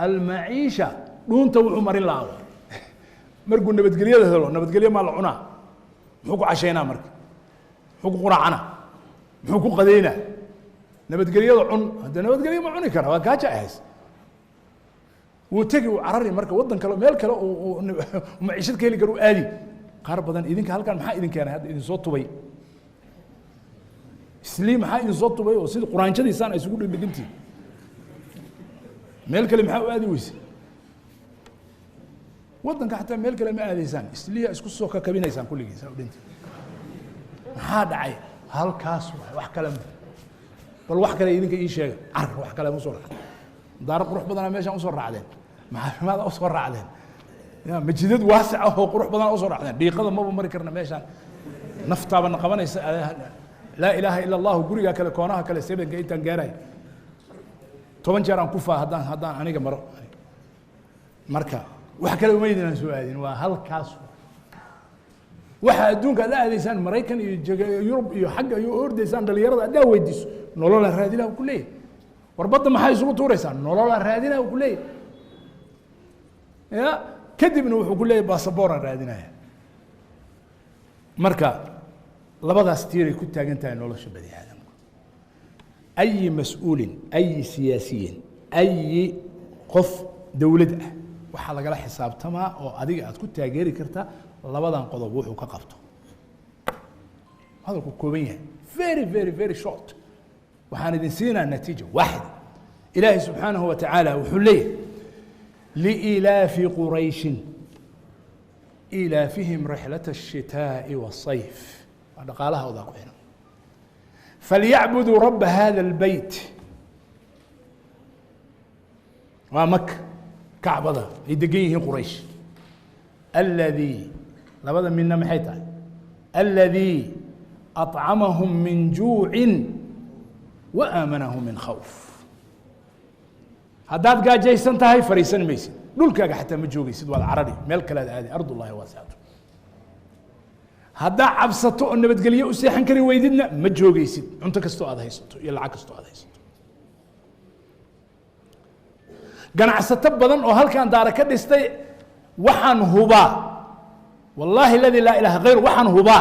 al-maciisha dhuunta wuxuu marin lahaa markuu nabadgelyada helo nabadgelyo ma la cunaa muxuu ku casheynaa marka muxuu ku quraacana muxuu ku qadeynaa nabadgelyada cun hadda nabadgelyo ma cuni kara waa gaajo ahays wuu tegi uu carari marka waddan kale meel kale uu maciishad ka heli karo aadi qaar badan idinka halkan maxaa idin keenay hadda idin soo tubay islii maxaa idin soo tubay oo sida quraanjadiisaan ay isugu dhigdhigantiin meel kale maxaa u aadi weyse waddanka xataa meel kale ma aadaysaan isliya isku soo kakabinaysaan kulligiisa u dhinti maxaa dhacay halkaas wax kale bal wax kale idinka ii sheega carar wax kale ma soo raacdeen daaro qurux badanaa meeshaan usoo raacdeen maxaafimaada usoo raacdeen مجدد واسع هو قروح بدن أصور عنا دقيقة ما بمر كرنا ماشان نفطا بنقبنا لا إله إلا الله وقرية كلا كونها كلا سيبن جيت تنجاري طبعا جرى كوفا هدان أنا جمر مركا وحكى له ميدنا سؤالين وهل كاسو واحد دونك لا هذا إنسان مريكان يوروب يحق يورد إنسان اللي يرد أداه ويديس نولولا الرادينا وكليه وربط ما حي سقط ورسان نولولا الرادينا وكليه يا كذب إنه وكليه باسبورا الرادينا مركا لبضع ستيري كنت أجنتها نولولا شبدي هذا أي مسؤول أي سياسي أي قف دولة وحلا قال حساب تما أو أديك أتكون تاجري كرتا لبضان قضب وحو كقبته هذا كوبية very short وحنا نسينا النتيجة واحد إلهي سبحانه وتعالى وحليه لإلاف قريش إلافهم رحلة الشتاء والصيف هذا قالها وذاك هنا فليعبدوا رب هذا البيت ومكة كعبة يدقيه قريش الذي لابد منا محيطا الذي أطعمهم من جوع وآمنهم من خوف هداد قاعد جايسن تهاي فريسن ميسن دول كاga حتى ما joogaysid waa carari meel kale aadi ardu allah waasaato hada cabsato oo nabadgeliyo u seexan kari weydidna ma joogaysid cunto kasto aad haysato iyo lacag kasto aad haysato ganacsato badan oo halkan daara ka dhistay waxaan huba wallahi alladhi la ilaha ghayr waxaan huba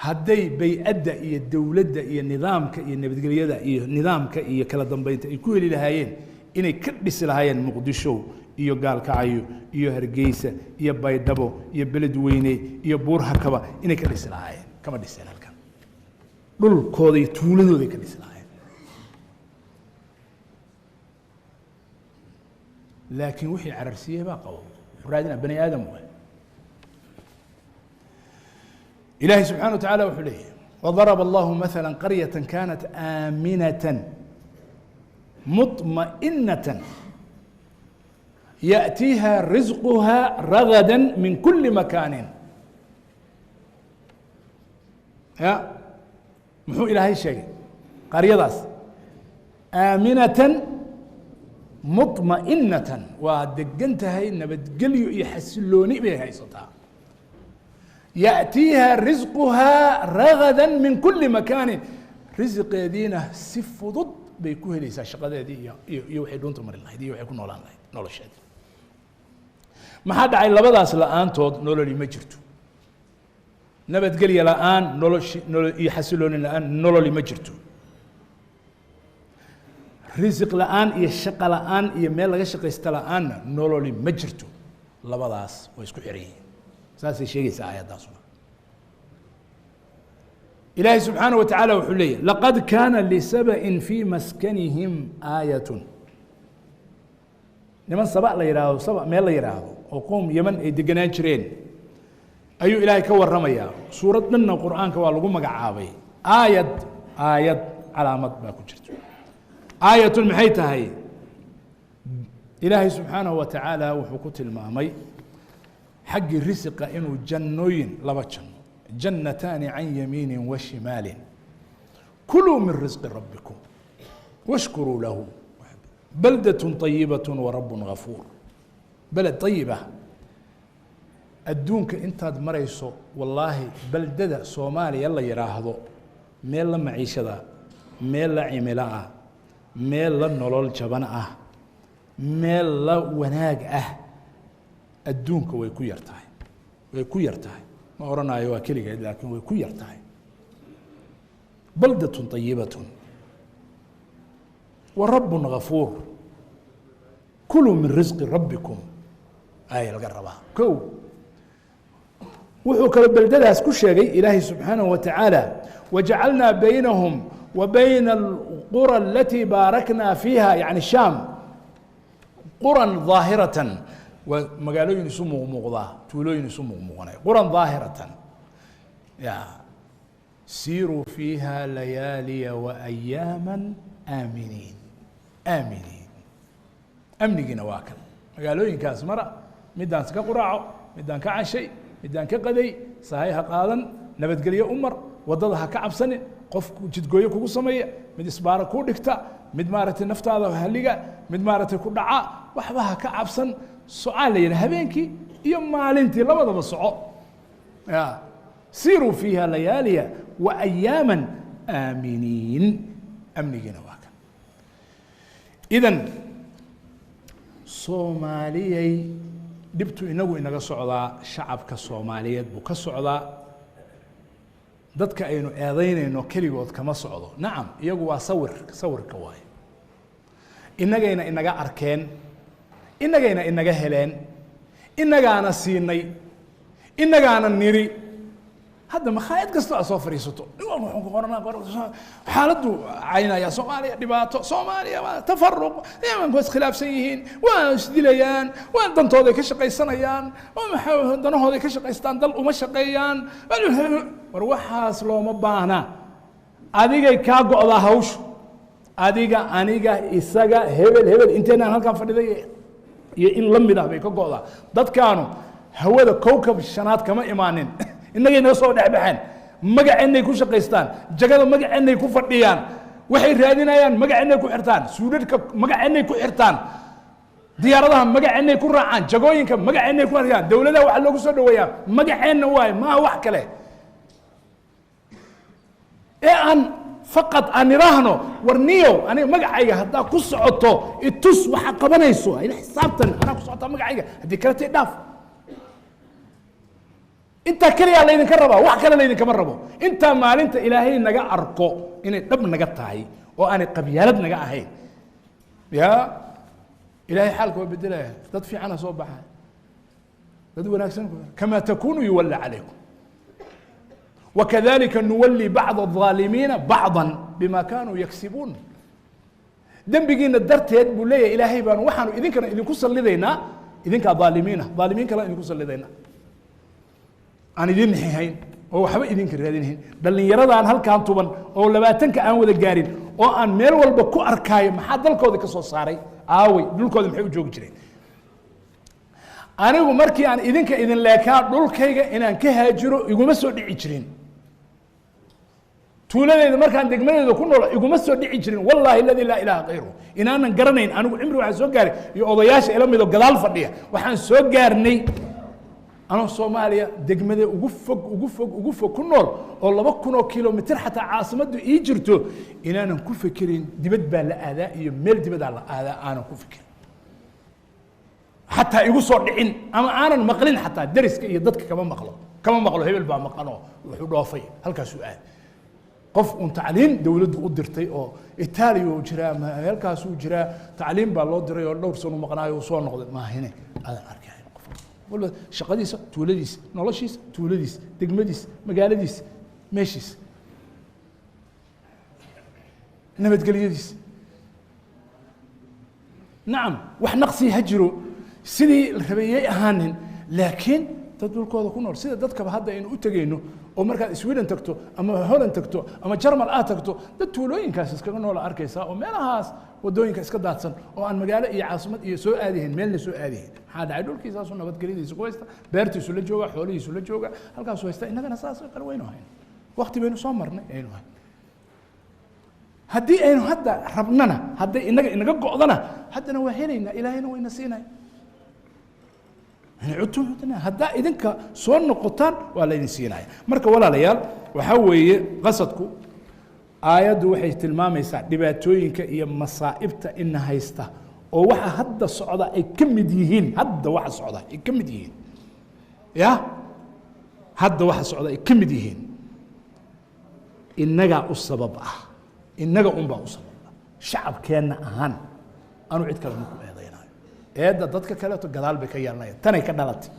hadday bay'adda iyo dawladda iyo nidaamka iyo nabadgelyada iyo nidaamka iyo kala dambeynta ay ku heli lahaayeen inay ka dhisi lahaayeen muqdisho iyo gaalkacyo iyo hargeysa iyo baydhabo iyo beledweyne iyo buurhakaba inay ka dhisi lahaayeen kama dhiseen halkan dhulkooda iyo tuuladooda ka dhisi lahaayeen laakiin wixii cararsiyay baa qabo raadina bani aadam waa إلهي سبحانه وتعالى وحليه وضرب الله مثلا قرية كانت آمنة مطمئنة يأتيها رزقها رغدا من كل مكان يا محو إلهي الشيء قرية داس آمنة مطمئنة ودقنتها إن بتقليو يحسلوني بها يسطها يأتيها رزقها رغدا من كل مكان رزق دينه سف ضد بيكون ليس شقة دي يوحدون تمر الله دي يوحكون ولا الله نول الشهد ما حد عيل لبضاس الآن تود نول اللي ما جرتو نبت قلي الآن نول يحسلون الآن نول اللي ما جرتو رزق الآن يشق الآن يميل يشق يستلآن نول اللي ما جرتو لبضاس ويسكو حريه ساسي شيء ساعة داسنا إلهي سبحانه وتعالى وحليه لقد كان لسبأ في مسكنهم آية لمن سبأ لا يراهو سبأ ما لا يراهو وقوم يمن يدقنان شرين أيو إلهي كور رميا سورة لنا القرآن كوال قوم مقعابي آية علامات ما كنت آية المحيطة هي إلهي سبحانه وتعالى وحكوت المامي حق الرزق إنه جنوين لبتشن جنتان عن يمين وشمال كلوا من رزق ربكم واشكروا له بلدة طيبة ورب غفور بلد طيبة الدونك انت مريسو والله بلدة صومالي يلا يراهضو ميلا معيشة ميلا عملاء ميلا نولول جبناء ميلا وناق adduunka way ku yartahay ma oranayo waa kaligeed laakiin way ku yartahay baldatun tayyibatun wa rabbun ghafuur kulu min rizqi rabbikum ay laga rabaa kow wuxuu kala beldadaas ku sheegay ilaahay subxaanahu wa tacaala wajacalnaa baynahum wa bayna alqura alatii baaraknaa fiiha yani shaam quran daahiratan ومقالوين يسمو مغضاه تولوين يسمو مغنى قرى ظاهرة يا سيروا فيها ليالي وأياما آمنين أمني نواكل magaalooyinkaas mara midaan ka quraaco midaan ka cashay midaan ka qaday sahay ha qaadan nabadgelyo u mar wadada ha ka cabsanin qof jidgooyo kugu sameeya mid isbaara ku dhigta mid maaragtay naftaada haliga mid maaragtay ku dhaca waxba ha ka cabsan su'aal la yidhaha habeenkii iyo maalintii labadaba soco siiruu fiiha layaaliya wa ayaaman aaminiin amnigiina waa kan idan soomaaliyay dhibtu inagu inaga socdaa shacabka soomaaliyeed buu ka socdaa dadka aynu eedaynayno keligood kama socdo nacam iyagu waa sawirka waaye innagayna inaga arkeen innagayna inaga heleen innagaana siinay innagaana niri hadda makhaayad kastoo aad soo fadhiisato xaaladdu caynaya soomaaliya dhibaato soomaaliya waa tafaruq nimanku waa iskhilaafsan yihiin waa isdilayaan waa dantooday ka shaqaysanayaan waa danahooday ka shaqaystaan dal uma shaqeeyaan war waxaas looma baahna adigay kaa go'daa hawshu adiga aniga isaga hebel inteenaan halkan fadhiday iyo in la mid ah bay ka go'daa dadkaanu hawada kowkab shanaad kama imaanin innagay naga soo dhexbaxeen magaceennay ku shaqaystaan jagada magaceennay ku fadhiyaan waxay raadinayaan magaceennay ku xirtaan suudhadhka magaceennay ku xirtaan diyaaradaha magaceennay ku raacaan jagooyinka magaceennay ku arkaan dowladaha waxaa loogu soo dhaweeyaa magaceenna waaye maaha wax kale ee aan faqad aan idhaahno war niyow aniga magacayga haddaa ku socoto itus waxaa qabanayso ila xisaabtan anaa ku socotaa magacayga haddii kalete dhaaf intaa keliyaa laydinka rabaa wax kale laydinkama rabo intaa maalinta ilaahay naga arko inay dhab naga tahay oo aanay qabyaalad naga ahayn ya ilaahay xaalka waa bedelaya dad fiicana soo baxay dad wanaagsan kamaa takunu yuwalla calaykum وكذلك نولي بعض الظالمين بعضا بما كانوا يكسبون دنبجينا درتيد بوليه إلهي بان وحنو إذن كان إذن كسر لدينا إذن كظالمين كلا إذن كسر لدينا أنا إذن هين أو حبا إذن كرهدين بل يرد عن هالكان طبعا أو لباتنك أن وذا جارين أو أن ميل والبكو أركاي ما حد دلكو ذيك صاري آوي دلكو ذي محيو جوج جرين أنا ومركي أن إذن كإذن لكان دلكيجا إن أن كهاجروا يقوم مسوا دعيشرين tuuladeyda markaan degmadeeda ku nool iguma soo dhici jirin wallahi alladhi la ilaha ghayru inaanan garanayn anigu cimri waxaan soo gaaray iyo odayaasha ila mido gadaal fadhiya waxaan soo gaarnay anoo Soomaaliya degmada ugu fog ku nool oo 2,000 kilomitir xataa caasimadu ii jirto inaanan ku fikirin dibad baa la aadaa iyo meel dibad la aadaa aanan ku fikirin xataa igu soo dhicin ama aanan maqlin xataa dariska iyo dadka kama maqlo hebel baa maqano wuxuu dhoofay halkaas uu aad qof un tacliin dawladdu u dirtay oo Itaaliya uu jiraa halkaas uu jiraa tacliin baa loo diray oo dhowr sano maqnaayo uu soo noqday ma ahine adan arkay qof walba shaqadiisa tuuladiisa noloshiisa tuuladiisa degmadiisa magaaladiisa meeshiisa nabadgelyadiisa nacam wax naqsi hajiro sidii rabayay ahaanin laakiin dad dhulkooda ku nool sida dadkaba hadda aynu u tagayno oo markaad Sweden tagto ama Holland tagto ama Jarmal aad tagto dad tuulooyinkaas iskaga nool arkaysaa oo meelahaas wadooyinka iska daadsan oo aan magaalo iyo caasimad iyo soo aadihin meel la soo aadihin maxaa dhacay dhulkiisa soo nabadgelyadiisa ku haysta beertiisu la jooga xoolihiisu la jooga halkaas haysta inagana saas qal weyn oo hayn waqti baynu soo marnay aynu hayn haddii aynu hadda rabnana hadday inaga go'dana haddana waa helaynaa ilaahayna wayna siinay haddaa idinka soo noqotaan waa la idin siinaya marka walaalayaal waxaa weeye qasadku aayaddu waxay tilmaamaysaa dhibaatooyinka iyo masaa'ibta ina haysta oo waxa hadda socda ay ka mid yihiin hadda waxa socda ay ka mid yihiin ya hadda waxa socda ay ka mid yihiin innagaa u sabab ah innaga unbaa u sabab ah shacabkeenna ahaan anu cid kale maku eedaynayo eedda dadka kaleeto gadaal bay ka yeelanayaan tanay ka dhalatay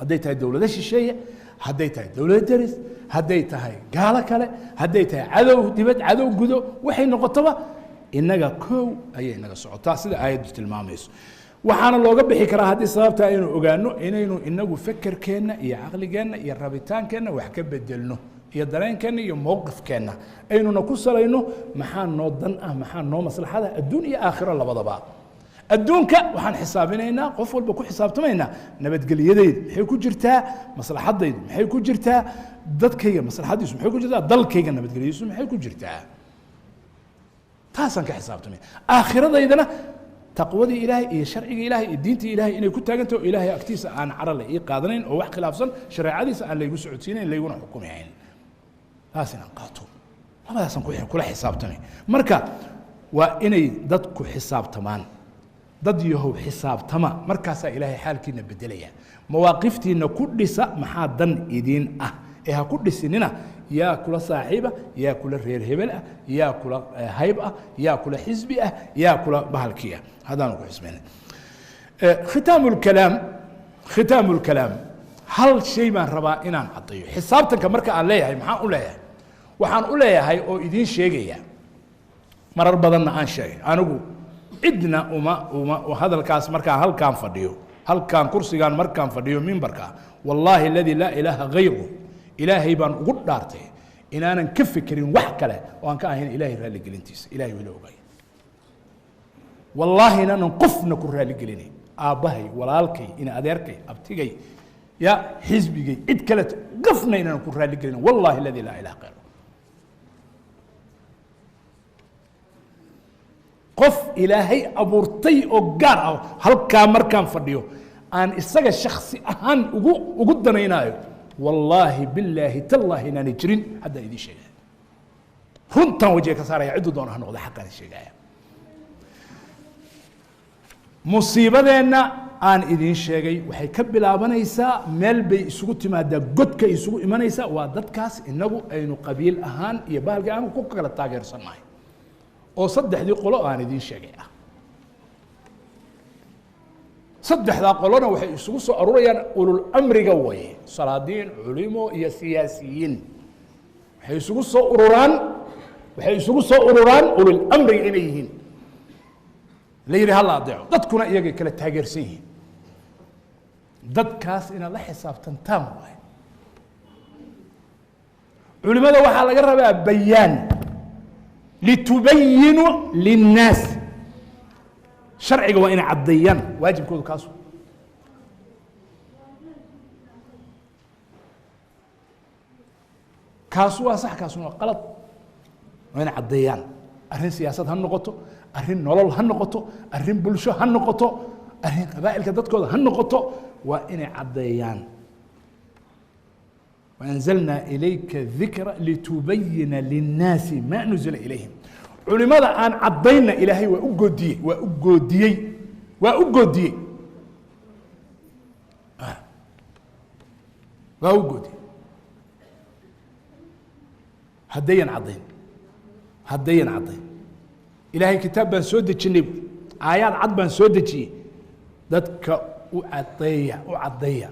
hadday tahay dowlado shisheeye hadday tahay dowlado deris hadday tahay gaalo kale hadday tahay cadow dibad cadow gudo waxay noqotaba innaga koow ayay inaga socotaa sida aayaddu tilmaamayso waxaana looga bixi karaa haddii sababta aynu ogaano inaynu inagu fekerkeenna iyo caqligeenna iyo rabitaankeenna wax ka bedelno iyo dareenkeenna iyo mowqifkeenna aynuna ku salayno maxaa noo dan ah maxaa noo maslaxada adduun iyo aakhiro labadaba adduunka waxaan xisaabinaynaa qof walba ku xisaabtamaynaa nabadgelyadayda maxay ku jirtaa maslaxadaydu maxay ku jirtaa dadkayga maslaxadiisu maxay ku jirtaa dalkayga nabadgelyadiisu maxay ku jirtaa taasaan ka xisaabtamay aakhiradaydana taqwadii ilaahay iyo sharciga ilaahay iyo diintii ilaahay inay ku taagantaho oo ilaahay agtiisa aan carale ii qaadanayn oo wax khilaafsan shareecadiisa aan laygu socodsiinayn layguna xukumayn taas inaan qaato labadaasaan kula xisaabtamay marka waa inay dadku xisaabtamaan dad yahow xisaabtama markaasaa ilaahay xaalkiina bedelaya mawaaqiftiina ku dhisa maxaa dan idiin ah ee ha ku dhisinina yaa kula saaxiiba yaa kula reer hebel ah yaa kula hayb ah yaa kula xisbi ah yaa kula bahalkii ah haddaanu ku xisbayna khitaamu lkalaam hal shay baan rabaa inaan caddeeyo xisaabtanka marka aan leeyahay maxaan u leeyahay waxaan u leeyahay oo idiin sheegaya marar badanna aan sheegay anigu cidna uma hadalkaas markaan halkaan fadhiyo halkaan kursigaan markaan fadhiyo mimbarka wallaahi aladii laa ilaaha hayru ilaahay baan ugu dhaartay inaanan ka fekerin wax kale oo aan ka ahayn ilaahay raalligelintiisa ilahay wala ogaya wallaahi inaanan qofna ku raalligelinayn aabbahay walaalkay ina adeerkay abtigay ya xisbigay cid kale qofna inaanan ku raalligelinayn wallaahi aladii laa ilaha hayru qof ilaahay abuurtay oo gaar ah halkaa markaan fadhiyo aan isaga shaksi ahaan ugu danaynaayo wallaahi bilaahi tallaahi inaanay jirin haddaan idiin sheegaya runtaan wajiga ka saaraya cidduu doona ha noqda xaqaan sheegaya musiibadeenna aan idiin sheegay waxay ka bilaabanaysaa meel bay isugu timaadaa godka isugu imanaysaa waa dadkaas inagu aynu qabiil ahaan iyo bahalkii aan ku kala taageersannahay oo saddexdii qolo aan idiin sheegay ah saddexdaa qolona waxay isugu soo arurayaan ulul amriga waye salaadiin culimo iyo siyaasiyiin waxay isugu soo ururaan ulul amriga inay yihiin la yidhi hala adeeco dadkuna iyagay kala taageersan yihiin dadkaas inaad la xisaabtantaan waaye culimada waxaa laga rabaa bayaan litubayinuu linnaas sharciga waa inay caddeeyaan waajibkoodu kaasu waa sax kaasuna waa qalad waa inay caddeeyaan arrin siyaasad ha noqoto arrin nolol ha noqoto arrin bulsho ha noqoto arrin qabaa'ilka dadkooda ha noqoto waa inay caddeeyaan وأنزلنا إليك الذكر لتبين للناس ما نزل إليهم culimada aan cadayna ilaahay waa u goodiyey haddayan caddayn ilaahay kitaab baan soo dejinay aayaad cad baan soo dejiyey dadka u caddeeya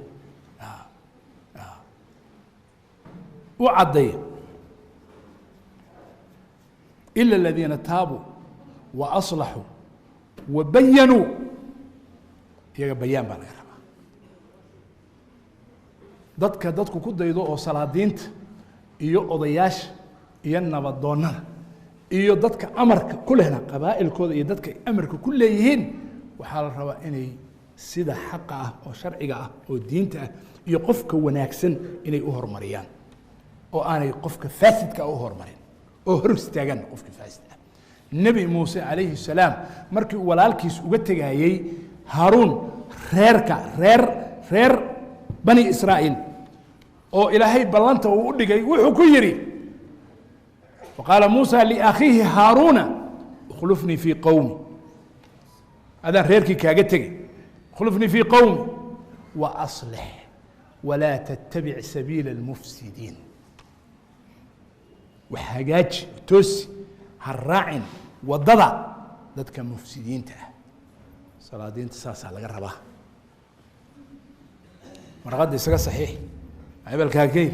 إلا الذين تابوا وأصلحوا وبينوا iyaga bayaan baa laga rabaa dadku ku daydo oo salaadiinta iyo odayaasha iyo nabadoonnada iyo dadka amarka ku lehna qabaa'ilkooda iyo dadka amarka ku leeyihiin waxaa la rabaa inay sida xaqa ah oo sharciga ah oo diinta ah iyo qofka wanaagsan inay u horumariyaan oo aanay qofka faasidka u horumarin oo hor istaagan qofka faasid ah nabi muuse calayhi salaam markii uu walaalkiis uga tegayay haaruun reer bani israa'iil oo ilaahay ballanta uu u dhigay wuxuu ku yidhi waqaala muusa liakhiihi haaruuna ikhlufnii fii qowmi adaan reerkii kaaga tegay ikhlufnii fii qowmi wa aslix walaa tattabic sabiila almufsidiin وحاجات توسي هالراعن وضضع ذاتك مفسدين تاه صلادين تساسا لغا رباه مرغد يسقى صحيح عيب الكاكي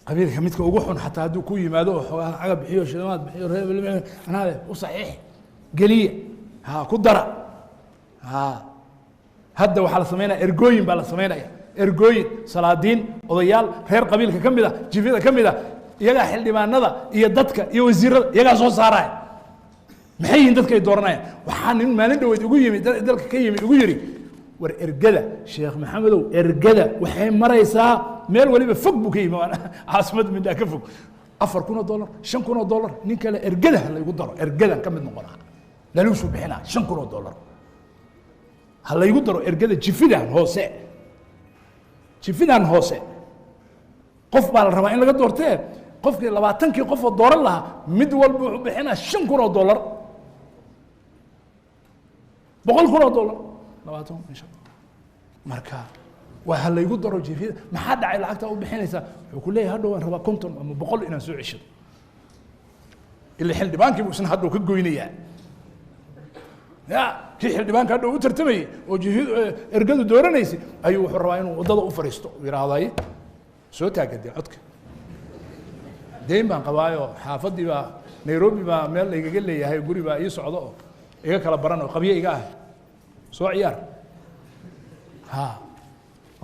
قبيل كميتك وقوحون حتى هدو كوي مادو عقب بحيو شلمات بحيو رهيب انا هذا وصحيح قليل كدرة هدا وحال سمينا ارجوين بالا سمينا ergooyin salaadiin odayaal reer qabiilka ka mid ah jifyada ka mid ah iyagaa xildhibaanada iyo dadka iyo wasiirada iyagaa soo saaraya maxay yihiin dadka ay dooranayaan waxaa nin maalin dhaweyd ugu yimid dalka ka yimid ugu yidhi war ergada sheekh maxamedow ergada waxay maraysaa meel waliba fog buu ka yimi caasimada midhaa ka fog $4,000 $5,000 nin kale ergada ha laygu daro ergadan ka mid noqonaa laluusuu bixinaa $5,000 ha laygu daro ergada jifidan hoose qof baa la rabaa in laga doortee qofkii 20kii qof oo dooran lahaa mid walba wuxuu bixinaa $5,000 $100,000 marka waa ha laygu daro jifida maxaa dhacay lacagta u bixinaysaa wuxuu ku leeyahay hadhow waan rabaa 50 ama 100 inaan soo ceshado ilaa xildhibaankii buu isna hadhow ka goynayaa ya kii xildhibaanka hadhow u tartamayay oo jifidu ergadu dooranaysay ayuu wuxuu rabaa inuu waddada u fariisto yidhaahday soo taagadee codka deyn baan qabaayo xaafadii baa nairobi baa meel laygaga leeyahay guri baa ii socdo oo iga kala baran oo qabyo iga ah soo ciyaar ha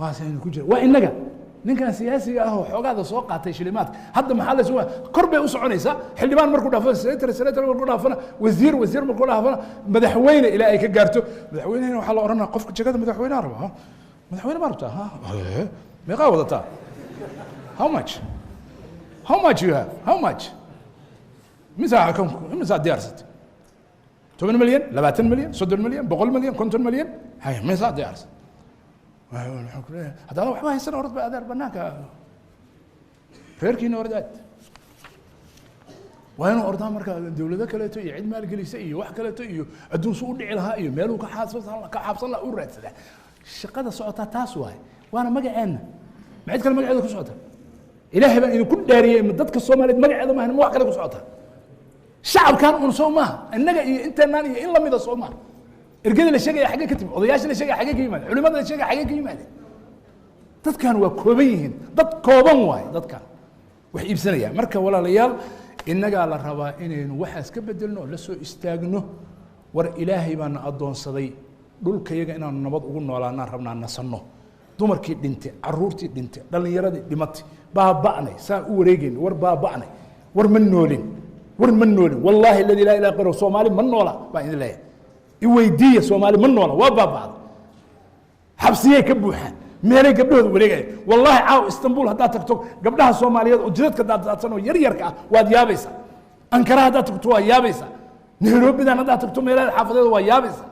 waasaynu ku jira waa inaga ninkan siyaasiga ah oo xoogaada soo qaatay shilimaadka hadda maxaa la soo kor bay u soconaysaa xildhibaan markuu dhaafo senator markuu dhaafana wasiir markuu dhaafana madaxweyne ilaa ay ka gaarto madaxweynehina waxaa la odhanayaa qofka jagada madaxweynaha raba madaxweyne ma rabtaa meeqaa wadataa how much you have how much misaa diyaarsatay 10 milyan 20 milyan 30 milyan 100 milyan 50 milyan hay misaa diyaarsatay haddaad waxba haysan orad ba adeer banaanka reerkiina orad aad waa inuu ordaa marka dawlado kaleeto iyo cid maalgelisa iyo wax kaleeto iyo adduun su u dhici lahaa iyo meeluu ka xaabsan lahaa u raadsadaa shaqada socotaa taas waaye waana magaceenna ma cid kale magaceeda ku socota ilaahay baan idinku dhaariyey ma dadka soomaaliyeed magaceeda maahan ma wax kale ku socota shacabkan un soo maaha innaga iyo inteenaan iyo in lamida soo maaha ergada la sheegaya xagee ka timid odayaasha la sheegaya xagee ka yimaadeen culimada la sheegaya xagee ka yimaadeen dadkan waa kooban yihiin dad kooban waaye dadkan wax iibsanaya marka walaalayaal innagaa la rabaa inaynu waxaas ka bedelno oo la soo istaagno war ilaahay baana addoonsaday dhulkayaga inaanu nabad ugu noolaanaan rabnaa nasanno dumarkii dhintay caruurtii dhintay dhallinyaradii dhimatay baaba'nay saan u wareegayna war baaba'nay war ma noolin wallaahi alladii laa ilaha ghayruhu soomaali ma noola baan idin leeyahay iweydiiya soomaali ma noola waa baaba'da xabsiyay ka buuxaan meelay gabdhahooda wareegaya wallaahi caaw istanbul haddaad tagto gabdhaha soomaaliyeed oo jidadka daadsan oo yaryarka ah waad yaabaysaa ankara haddaad tagto waa yaabaysaa nairobidan haddaad tagto meelaha xaafadeeda waa yaabaysaa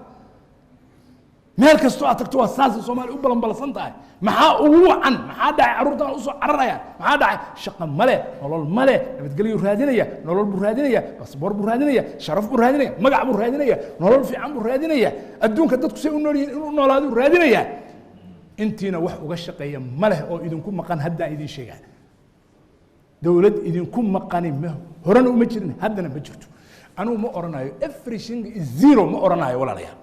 meel kastoo aad tagto waa saasay soomaali u balanbalsan tahay maxaa ugu wacan maxaa dhacay carruurtan usoo cararayaan maxaa dhacay shaqo male nolol male nabadgelyo raadinaya nolol buu raadinaya basboor buu raadinaya sharaf buu raadinaya magac buu raadinaya nolol fiican buu raadinaya adduunka dadku say u nool yihiin inuu noolaaduu raadinaya intiina wax uga shaqeeya ma leh oo idinku maqan haddaan idin sheegaa dowlad idinku maqani horena uma jirin haddana ma jirto anugu ma oranayo everything is zero ma oranayo walaalayaal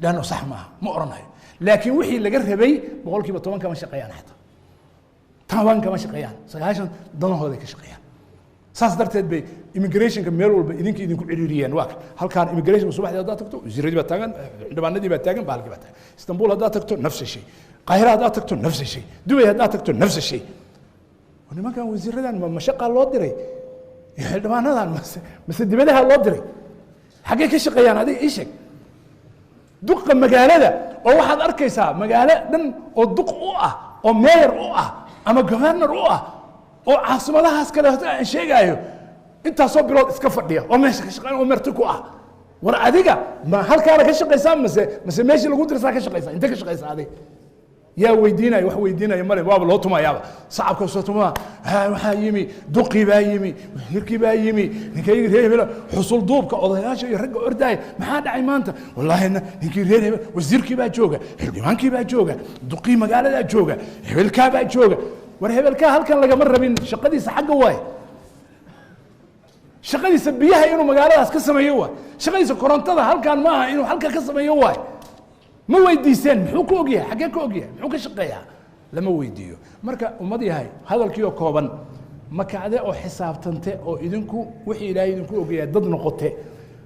لأنه صح ما أرناه لكن وحي اللي قربي بقول كي بطمان كمان شقيان حتى طبعا كمان شقيان عشان ضمن هذا كشقيان ساس درت بي immigration كميرول إذن كي إذن كل عريريان واقع هل كان immigration مصباح هذا تكتو زيري بتاعن عندما ندي بتاعن بالك بتاعن اسطنبول هذا تكتو نفس الشيء القاهرة هذا تكتو نفس الشيء دبي هذا تكتو نفس الشيء وأنا ما كان وزير هذا مشقة الله دري عندما هذا بس دبي لها الله دري حقيقة شقيان هذه إيش duqa magaalada oo waxaad arkaysaa magaalo dhan oo duq u ah oo mayor u ah ama governor u ah oo caasimadahaas kale aan sheegayo intaasoo bilood iska fadhiya oo meesha ka shaqeyn oo marti ku ah war adiga ma halkaana ka shaqaysaa mase meeshii lagu dirsaa ka shaqaysaa inta ka shaqaysaa adiga yaa weydiinaya wax weydiinaya male waaba loo tumayaaba sacabka soo tumaa waxaa yimi duqii baa yimi hirkii baa yimi ninkaygi reer hebel xusul duubka odayaasha iyo ragga ordaaya maxaa dhacay maanta wallaahi ninkii reer hebel wasiirkii baa jooga xildhibaankii baa jooga duqii magaaladaa jooga hebelkaa baa jooga war hebelkaa halkan lagama rabin shaqadiisa xagga waaye shaqadiisa biyaha inuu magaaladaas ka sameeyo waaye shaqadiisa korontada halkan maaha inuu halka ka sameeyo waaye ma weydiiseen muxuu ku ogyahay xaggee ka ogyahay muxuu ka shaqeeyaa lama weydiiyo marka ummad yahay hadalkii oo kooban makacde oo xisaabtante oo idinku wixii ilaahay idinku ogyahay dad noqote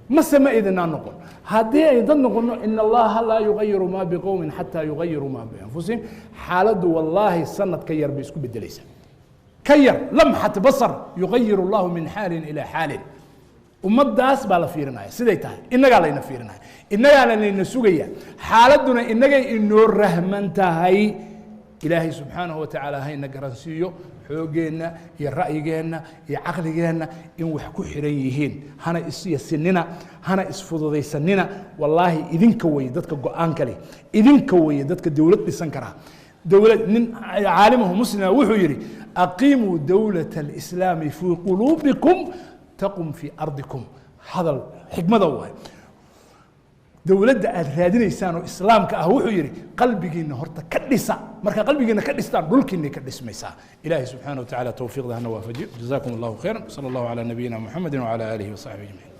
mase ma idinaa noqon haddii ay dad noqono in allaha laa yugayiru maa biqowmin xataa yugayiru maa bianfusihim xaaladdu wallaahi sanad ka yar bay isku bedelaysaa ka yar lamxat basar yugayiru allahu min xaalin ilaa xaalin ummadaas baa la fiirinaya siday tahay innagaa layna fiirinaya innagaana layna sugaya xaaladuna innagay inoo rahman tahay ilaahay subxaanahu watacaala hayna garansiiyo xoogeenna iyo ra'yigeenna iyo caqligeenna in wax ku xiran yihiin hana isyasinina hana isfududaysanina wallaahi idinka weye dadka go-aanka leh idinka weye dadka dowlad dhisan karaa dowlad nin caalimahu muslima wuxuu yidhi aqiimuu dowlata alislaami fii quluubikum taqum fii ardikum hadal xikmada waay dowladda aad raadinaysaan oo islaamka ah wuxuu yidhi qalbigiina horta ka dhisa marka qalbigiina ka dhistaan dhulkiinay ka dhismaysaa ilaahay subxaana wa tacaala towfiiqda hana waafajiyo jazaakum allahu khayran sala allahu calaa nabiyina muxamedin wacala aalihi wasaxbihi ajmaciin